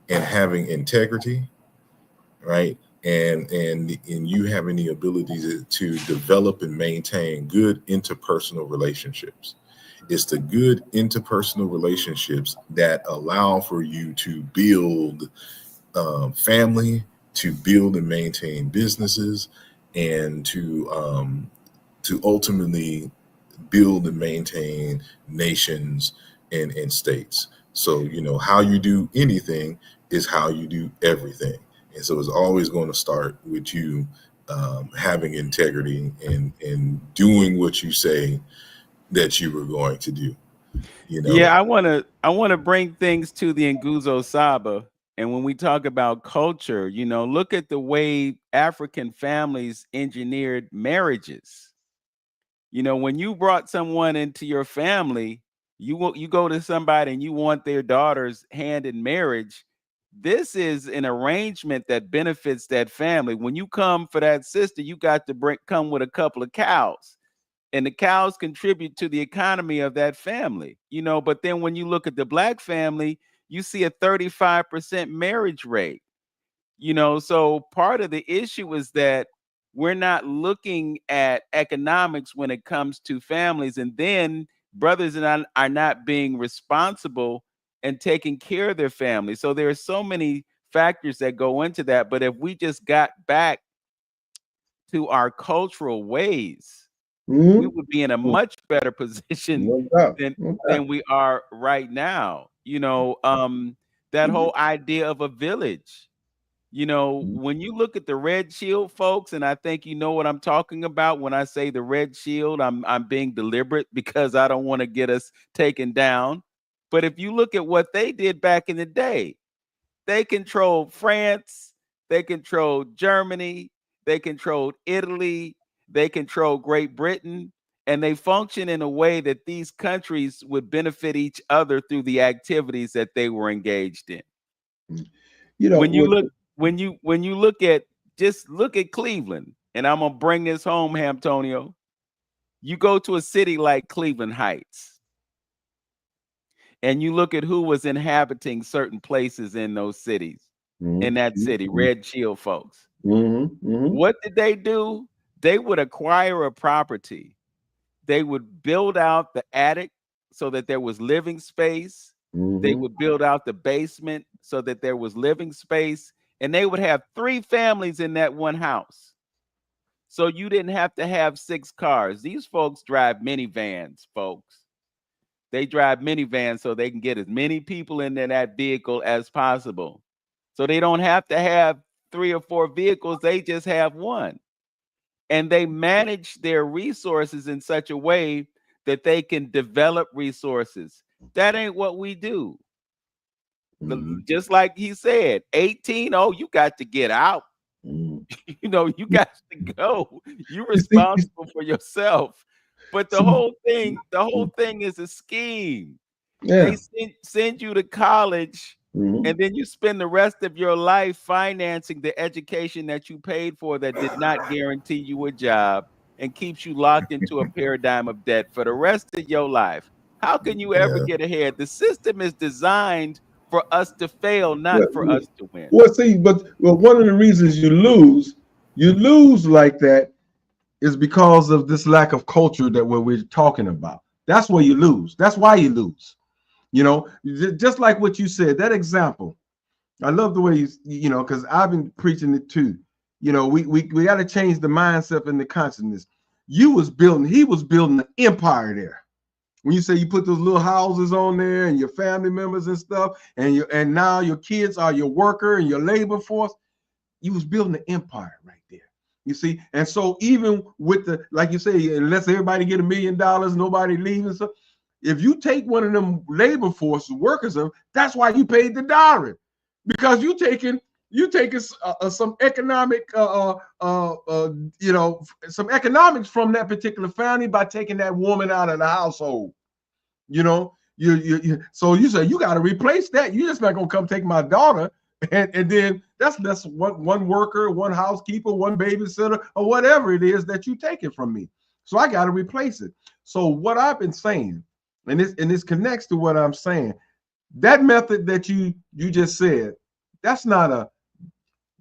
and having integrity, right? And you having the ability to develop and maintain good interpersonal relationships. It's the good interpersonal relationships that allow for you to build family, to build and maintain businesses, and to ultimately build and maintain nations and states. So how you do anything is how you do everything. And so it's always going to start with you having integrity and doing what you say that you were going to do. Yeah, I want to bring things to the Nguzo Saba. And when we talk about culture, look at the way African families engineered marriages. When you brought someone into your family, you go to somebody and you want their daughter's hand in marriage. This is an arrangement that benefits that family. When you come for that sister, you got to come with a couple of cows, and the cows contribute to the economy of that family. But then when you look at the Black family, you see a 35% marriage rate. So part of the issue is that we're not looking at economics when it comes to families, and then brothers are not being responsible and taking care of their family. So there are so many factors that go into that. But if we just got back to our cultural ways, we would be in a much better position than we are right now. That whole idea of a village. When you look at the Red Shield folks, and I think you know what I'm talking about when I say the Red Shield, I'm being deliberate because I don't want to get us taken down. But if you look at what they did back in the day, they controlled France, they controlled Germany, they controlled Italy, they controlled Great Britain, and they function in a way that these countries would benefit each other through the activities that they were engaged in. When you look at just look at Cleveland, and I'm gonna bring this home, Hamtonio. You go to a city like Cleveland Heights, and you look at who was inhabiting certain places in those cities, in that city, Red Shield folks. What did they do? They would acquire a property. They would build out the attic so that there was living space. They would build out the basement so that there was living space. And they would have 3 families in that one house. So you didn't have to have 6 cars. These folks drive minivans, folks. They drive minivans so they can get as many people in that vehicle as possible. So they don't have to have 3 or 4 vehicles. They just have one. And they manage their resources in such a way that they can develop resources. That ain't what we do. Just like he said, 18, oh, you got to get out. You know, you got to go. You're responsible for yourself. But the whole thing is a scheme. Yeah. They send you to college, and then you spend the rest of your life financing the education that you paid for that did not guarantee you a job and keeps you locked into a paradigm of debt for the rest of your life. How can you ever get ahead? The system is designed for us to fail, not for us to win. Well, see, but one of the reasons you lose like that is because of this lack of culture that we're talking about. That's where you lose. That's why you lose. You know, just like what you said, that example. I love the way you know, because I've been preaching it too. You know, we got to change the mindset and the consciousness. He was building an empire there. When you say you put those little houses on there and your family members and stuff, and now your kids are your worker and your labor force, you was building an empire right there. You see, and so even with the, like you say, unless everybody get $1 million, nobody leaving. So if you take one of them labor force workers, that's why you paid the dollar, because you taking some economic, you know, some economics from that particular family by taking that woman out of the household. You know, so you say you got to replace that. You're just not gonna come take my daughter, and then that's one worker, one housekeeper, one babysitter, or whatever it is that you take it from me. So I got to replace it. So what I've been saying, and this connects to what I'm saying, that method that you just said, that's not a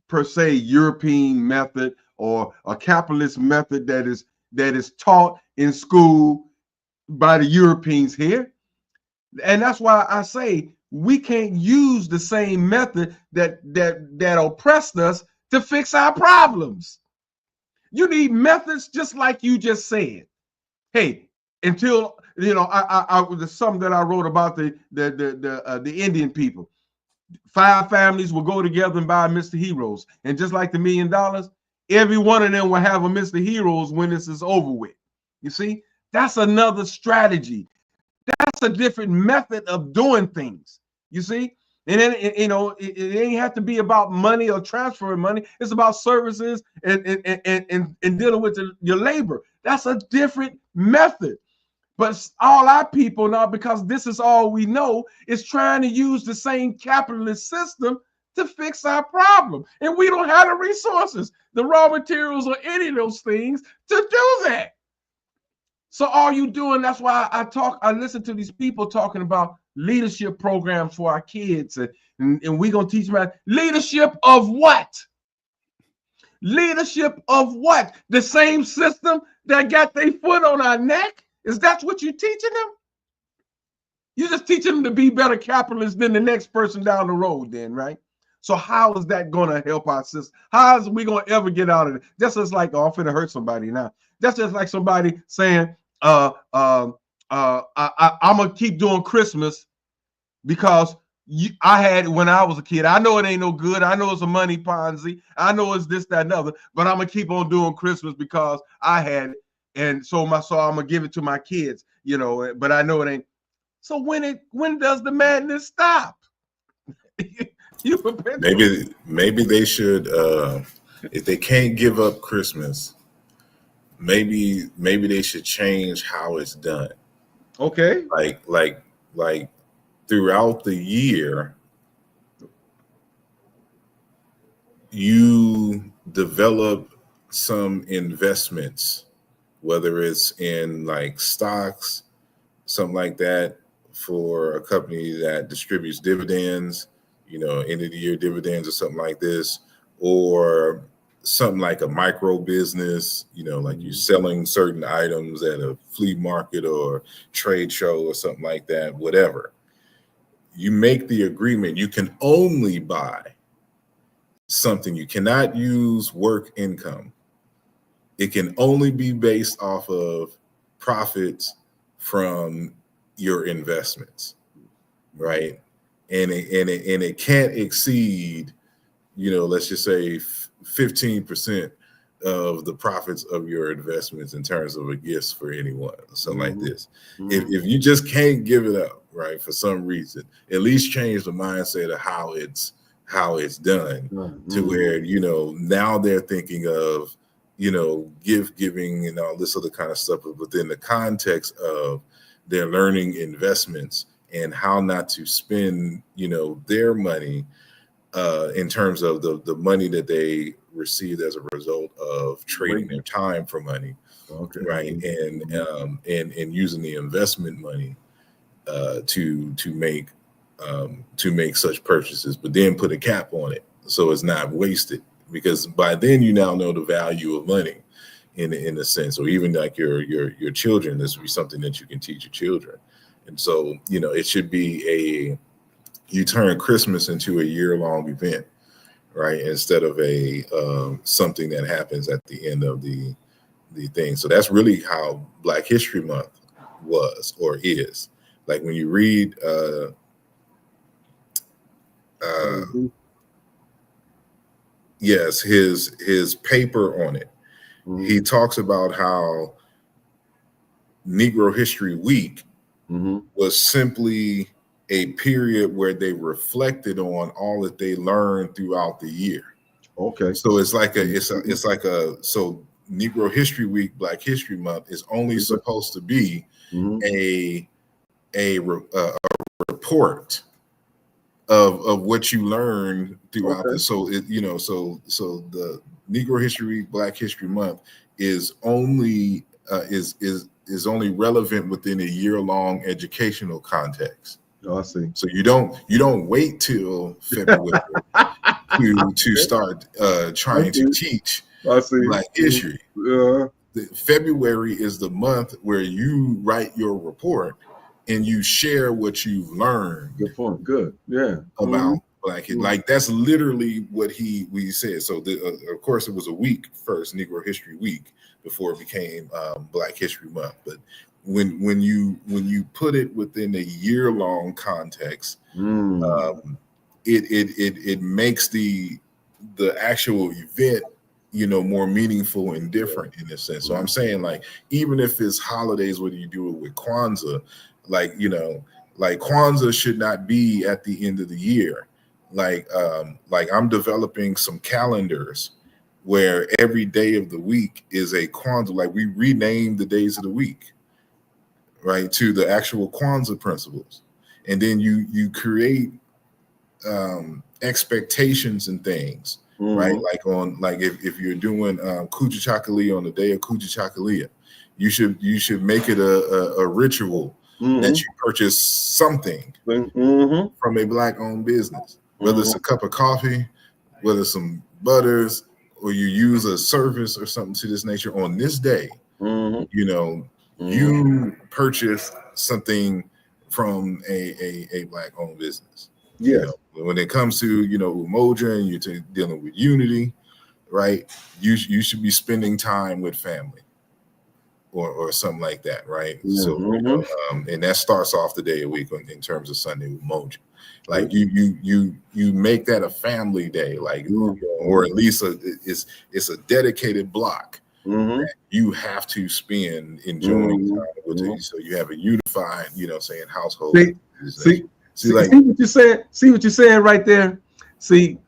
per se European method or a capitalist method that is taught in school by the Europeans here. And that's why I say we can't use the same method that oppressed us to fix our problems. You need methods just like you just said. Hey, until you know, I there's something that I wrote about the Indian people. 5 families will go together and buy Mr. Heroes, and just like the $1 million, every one of them will have a Mr. Heroes when this is over with. You see, that's another strategy. That's a different method of doing things. You see, and then you know it ain't have to be about money or transferring money. It's about services and dealing with your labor. That's a different method. But all our people now, because this is all we know, is trying to use the same capitalist system to fix our problem. And we don't have the resources, the raw materials, or any of those things to do that. So all you doing, that's why I listen to these people talking about leadership programs for our kids. And we're going to teach them about leadership of what? Leadership of what? The same system that got their foot on our neck? Is that what you're teaching them? You're just teaching them to be better capitalists than the next person down the road then, right? So how is that going to help our system? How is we going to ever get out of it? Just as like, oh, I'm finna hurt somebody now. That's just like somebody saying, I'm going to keep doing Christmas because I had it when I was a kid. I know it ain't no good. I know it's a money Ponzi. I know it's this, that, and other, but I'm going to keep on doing Christmas because I had it. And so I'm gonna give it to my kids, you know, but I know it ain't. So when does the madness stop? maybe they should if they can't give up Christmas, maybe they should change how it's done. Okay. Like throughout the year, you develop some investments whether it's in like stocks, something like that, for a company that distributes dividends, end of the year dividends or something like this, or something like a micro business, like you're selling certain items at a flea market or trade show or something like that, whatever. You make the agreement. You can only buy something. You cannot use work income. It can only be based off of profits from your investments, right? And it can't exceed, let's just say 15% of the profits of your investments in terms of a gift for anyone, something like this. If you just can't give it up, right, for some reason, at least change the mindset of how it's done to where, now they're thinking of, giving and all this other kind of stuff, but within the context of they're learning investments and how not to spend, their money in terms of the money that they received as a result of trading their time for money, right? And using the investment money to make such purchases, but then put a cap on it so it's not wasted. Because by then you now know the value of money in a sense, or even like your children, this would be something that you can teach your children. And so, it should be you turn Christmas into a year-long event, right? Instead of something that happens at the end of the thing. So that's really how Black History Month was or is. Like when you read yes, his paper on it. He talks about how Negro History Week was simply a period where they reflected on all that they learned throughout the year. Okay. So it's like so Negro History Week, Black History Month is only supposed to be a report of what you learn throughout this. So so the Negro History Week, Black History Month is only is only relevant within a year-long educational context. Oh, I see. So you don't wait till February to start trying to teach Black history. February is the month where you write your report and you share what you've learned. Good point. Good. Yeah. About Black history. Like that's literally what we said. So of course it was a week first, Negro History Week, before it became Black History Month. But when you put it within a year-long context, it makes the actual event more meaningful and different in a sense. So I'm saying, like, even if it's holidays, whether you do it with Kwanzaa, like Kwanzaa should not be at the end of the year. Like I'm developing some calendars where every day of the week is a Kwanzaa. Like we rename the days of the week, right, to the actual Kwanzaa principles, and then you create expectations and things, right? Like if you're doing Kujichagulia on the day of Kujichagulia, you should make it a ritual that you purchase something from a Black-owned business, whether it's a cup of coffee, whether it's some butters, or you use a service or something to this nature on this day. You purchase something from a Black-owned business. Yes. When it comes to Umoja and you're dealing with unity, right? You should be spending time with family, or something like that, right? So and that starts off the day a week in terms of Sunday Umoja. Like you make that a family day, like or at least it's a dedicated block that you have to spend enjoying time with you. So you have a unified, saying household. See what you're saying? See what you're saying right there? See,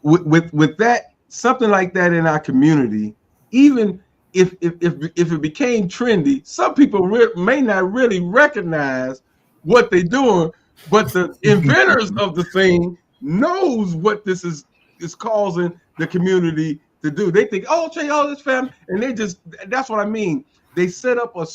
with that, something like that in our community, even if it became trendy, some people may not really recognize what they're doing, but the inventors of the thing knows what this is causing the community to do. They think, oh, this family, and that's what I mean. They set up a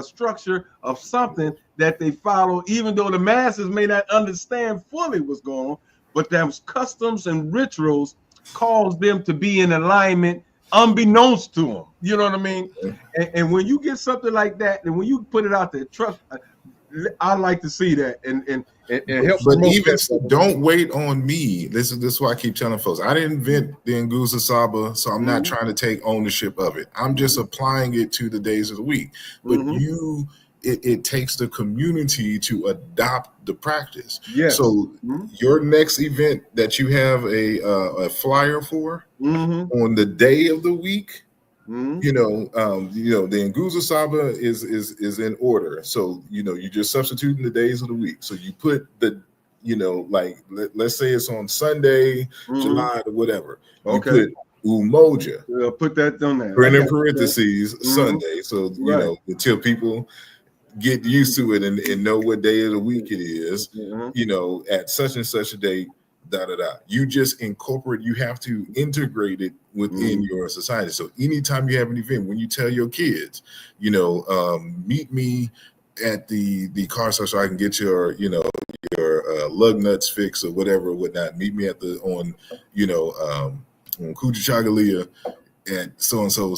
structure of something that they follow, even though the masses may not understand fully what's going on. But those customs and rituals cause them to be in alignment, unbeknownst to them. You know what I mean? And when you get something like that, and when you put it out there, trust. I like to see that and help But promote even that. don't wait on me. This is why I keep telling folks. I didn't invent the Nguza Saba, so I'm not trying to take ownership of it. I'm just applying it to the days of the week. But it takes the community to adopt the practice. Yes. So your next event that you have a flyer for on the day of the week. You know, the Nguza Saba is in order. So, you just substituting the days of the week. So you put the, like let's say it's on Sunday, July or whatever. You put Umoja. Put that on there. Put in parentheses Sunday. So, until people get used to it and know what day of the week it is, at such and such a date. You just incorporate, you have to integrate it within your society. So anytime you have an event, when you tell your kids, meet me at the car store so I can get your lug nuts fixed or whatever, whatnot. Meet me at on Kujichagalia at so and so.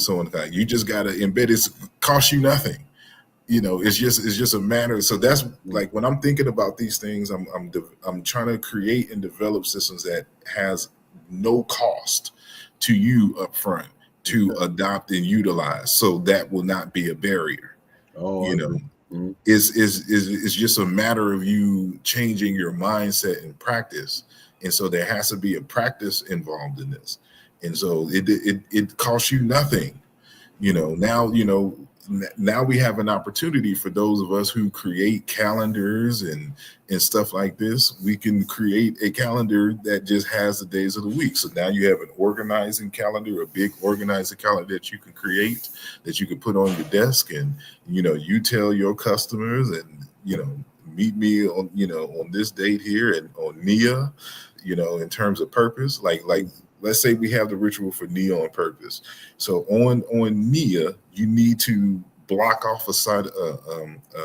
You just gotta embed it. Cost you nothing. It's just a matter. So that's like when I'm thinking about these things, I'm trying to create and develop systems that has no cost to you up front to adopt and utilize. So that will not be a barrier. It's just a matter of you changing your mindset and practice. And so there has to be a practice involved in this. And so it costs you nothing. Now we have an opportunity for those of us who create calendars and stuff like this. We can create a calendar that just has the days of the week. So now you have an organizing calendar, a big organizing calendar that you can create, that you can put on your desk, and you tell your customers and meet me on on this date here and on Nia, in terms of purpose, like let's say we have the ritual for Nia on purpose. So on Nia, you need to block off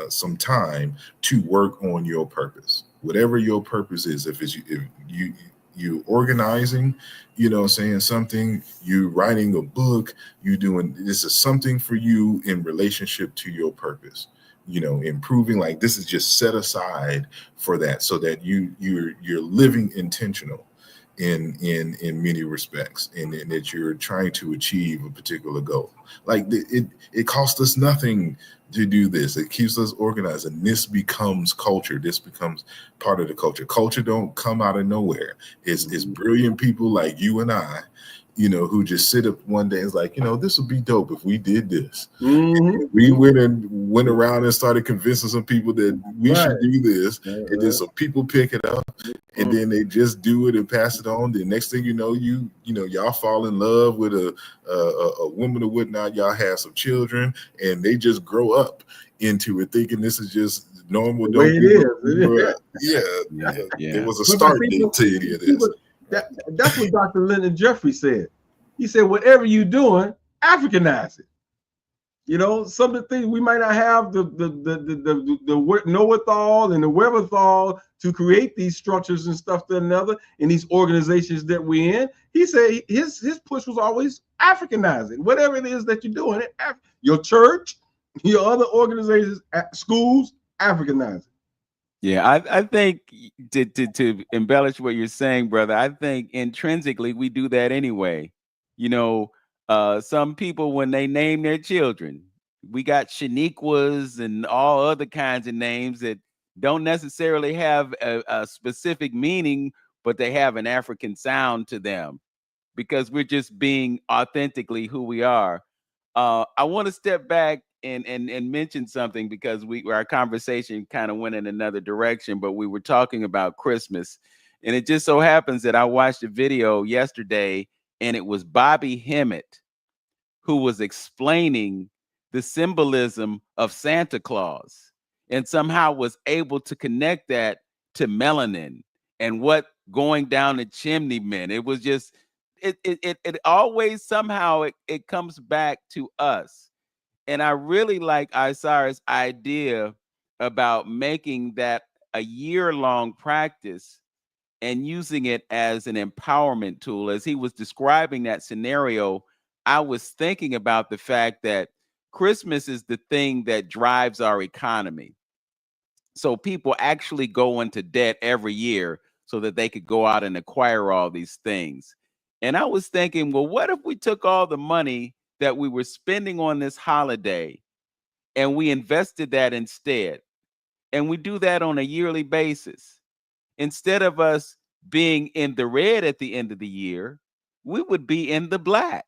some time to work on your purpose, whatever your purpose is. If you organizing, saying something, you writing a book, this is something for you in relationship to your purpose. Improving, like this is just set aside for that, so that you're living intentional in many respects, and that you're trying to achieve a particular goal. Like it costs us nothing to do this. It keeps us organized, and this becomes culture. This becomes part of the culture. Culture don't come out of nowhere. It's brilliant people like you and I, who just sit up one day and is like, this would be dope if we did this. We went around and started convincing some people that we should do this, and then some people pick it up, and then they just do it and pass it on. The next thing you know, y'all fall in love with a woman or whatnot. Y'all have some children, and they just grow up into it, thinking this is just normal. The way it is. There was a start date to any of this. That's what Dr. Lyndon Jeffrey said. He said, whatever you're doing, Africanize it. Some of the things we might not have the know-it-all and the wherewithal to create these structures and stuff to another in these organizations that we're in. He said his push was always Africanize it. Whatever it is that you're doing, your church, your other organizations, schools, Africanize it. Yeah, I think to embellish what you're saying, brother, I think intrinsically we do that anyway. Some people, when they name their children, we got Shaniquas and all other kinds of names that don't necessarily have a specific meaning, but they have an African sound to them because we're just being authentically who we are. I want to step back and mention something, because our conversation kind of went in another direction, but we were talking about Christmas, and it just so happens that I watched a video yesterday, and it was Bobby Hemmett who was explaining the symbolism of Santa Claus, and somehow was able to connect that to melanin and what going down the chimney meant. It was just it always somehow it comes back to us. And I really like Asar's idea about making that a year-long practice and using it as an empowerment tool. As he was describing that scenario, I was thinking about the fact that Christmas is the thing that drives our economy. So people actually go into debt every year so that they could go out and acquire all these things. And I was thinking, well, what if we took all the money that we were spending on this holiday and we invested that instead? And we do that on a yearly basis. Instead of us being in the red at the end of the year, we would be in the black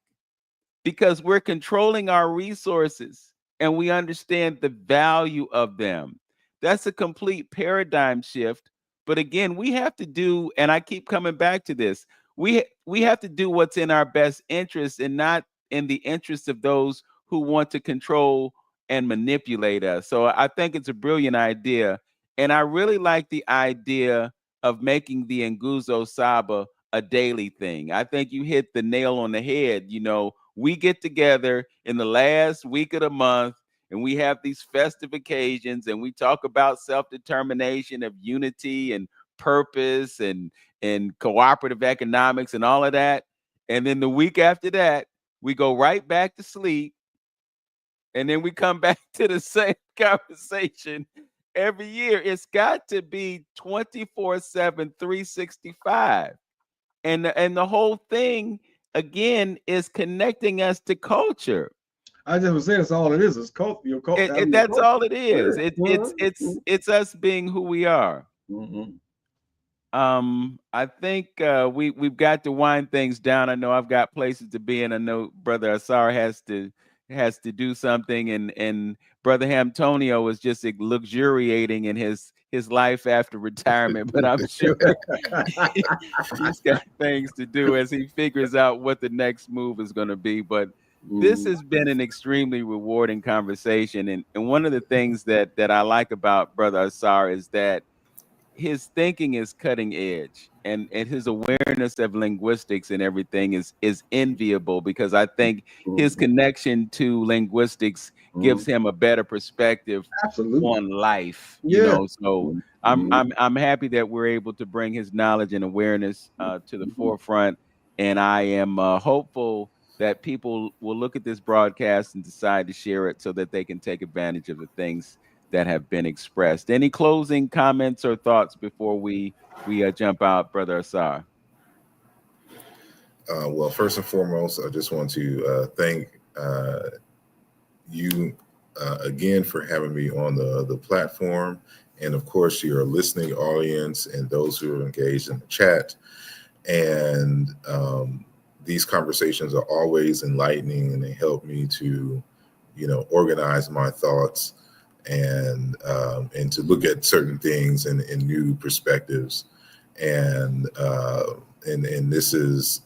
because we're controlling our resources and we understand the value of them. That's a complete paradigm shift. But again, we have to do, and I keep coming back to this, we have to do what's in our best interest and not in the interest of those who want to control and manipulate us. So I think it's a brilliant idea. And I really like the idea of making the Nguzo Saba a daily thing. I think you hit the nail on the head. You know, we get together in the last week of the month and we have these festive occasions and we talk about self-determination of unity and purpose and cooperative economics and all of that. And then the week after that, we go right back to sleep. And then we come back to the same conversation every year. It's got to be 24/7, 365. And the whole thing again is connecting us to culture. I just was saying, it's all it is. It's culture. Your culture. That's all it is. Yeah. It's us being who we are. Mm-hmm. I think we've got to wind things down. I know I've got places to be, and I know Brother Asar has to do something, and Brother Hamtonio is just luxuriating in his life after retirement, but I'm sure he's got things to do as he figures out what the next move is going to be. But this has been an extremely rewarding conversation, and one of the things that I like about Brother Asar is that his thinking is cutting edge, and his awareness of linguistics and everything is enviable, because I think his connection to linguistics gives him a better perspective on life. You know, so I'm happy that we're able to bring his knowledge and awareness to the forefront, and I am hopeful that people will look at this broadcast and decide to share it so that they can take advantage of the things that have been expressed. Any closing comments or thoughts before we jump out, Brother Asar? Well, first and foremost, I just want to thank you again for having me on the platform, and of course your listening audience and those who are engaged in the chat. And these conversations are always enlightening, and they help me to, organize my thoughts and to look at certain things in new perspectives. And this is,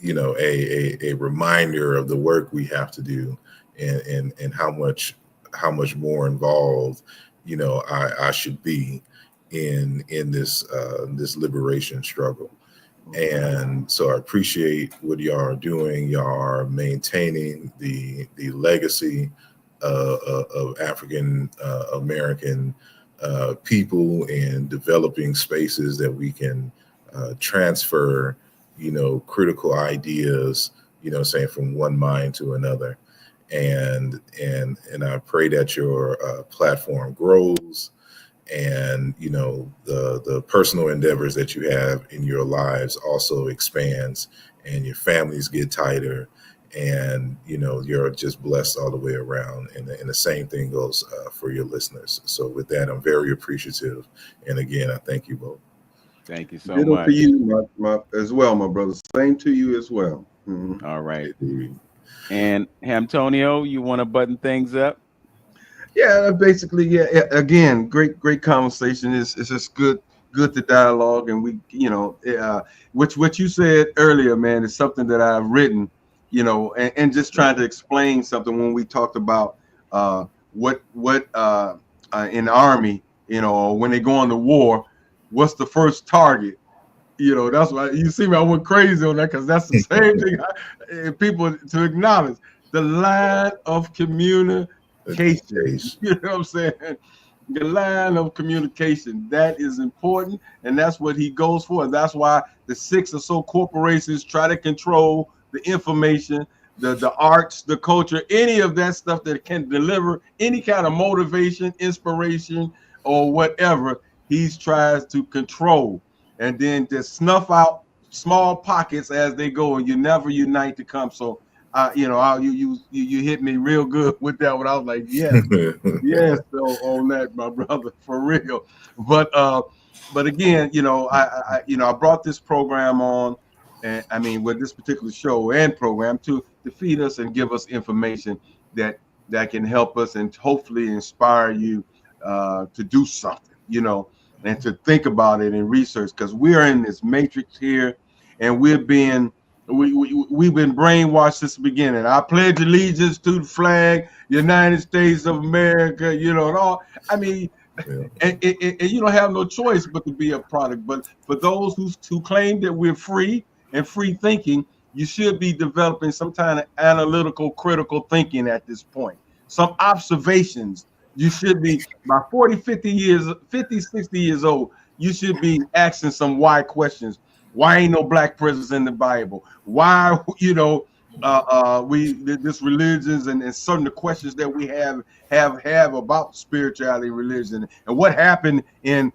a reminder of the work we have to do, and how much more involved, I should be in this liberation struggle. And so I appreciate what y'all are doing. Y'all are maintaining the legacy of African American people, and developing spaces that we can transfer, critical ideas, saying from one mind to another. And I pray that your platform grows, and the personal endeavors that you have in your lives also expands, and your families get tighter, and you're just blessed all the way around. And the same thing goes for your listeners. So with that, I'm very appreciative, and again, I thank you both. Thank you so much. For you, my as well, my brother. Same to you as well. Mm-hmm. All right. And Hamtonio, you want to button things up? Yeah, basically, yeah. Again, great conversation. It's just good to dialogue, and we, what you said earlier, man, is something that I've written, and just trying to explain something when we talked about what in the army, when they go on the war, what's the first target? That's why you see me. I went crazy on that, because that's the same thing people to acknowledge. the line of communication. Case. You know what I'm saying? The line of communication, that is important, and that's what he goes for. And that's why the six or so corporations try to control the information, the arts, the culture, any of that stuff that can deliver any kind of motivation, inspiration, or whatever. He tries to control and then just snuff out small pockets as they go, and you never unite to come. So you know, you hit me real good with that one. I was like, yes, yes, so on that, my brother, for real. But again, you know, I brought this program on, and I mean, with this particular show and program to feed us and give us information that can help us and hopefully inspire you to do something, you know, and to think about it and research, because we're in this matrix here, and we've been brainwashed since the beginning. I pledge allegiance to the flag, United States of America, you know, and all. I mean, Yeah. and you don't have no choice but to be a product. But for those who claim that we're free and free thinking, you should be developing some kind of analytical, critical thinking at this point. Some observations. You should be by 40, 50 years, 50, 60 years old. You should be asking some why questions. Why ain't no black presence in the Bible? Why, you know, this religions and certain the questions that we have about spirituality and religion, and what happened in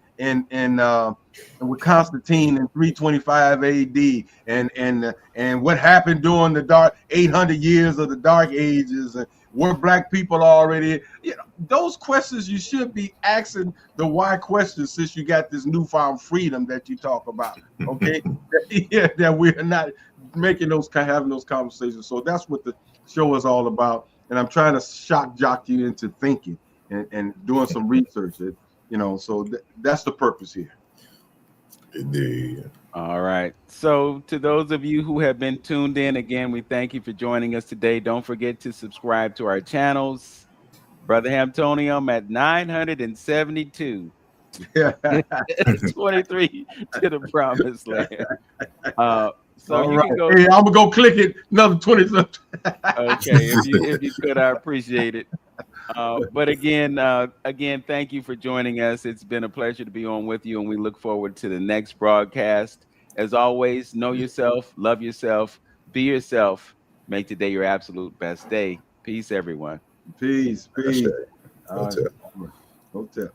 with Constantine in 325 AD, and what happened during the dark 800 years of the Dark Ages, and were black people already, you know, those questions you should be asking the why questions, since you got this newfound freedom that you talk about. Okay, yeah, that we're not making having those conversations. So that's what the show is all about. And I'm trying to shock jock you into thinking and doing some research. You know, so that's the purpose here. Indeed. All right. So, to those of you who have been tuned in, again, we thank you for joining us today. Don't forget to subscribe to our channels. Brother Hamtonium at 972. Yeah. 23 to the promised land. So All you right. can go. Hey, I'm gonna go click it. Another 20. Okay, if you could, I appreciate it. But again, thank you for joining us. It's been a pleasure to be on with you, and we look forward to the next broadcast. As always, know yourself, love yourself, be yourself. Make today your absolute best day. Peace, everyone. Peace. That's Peace. right. Hotel.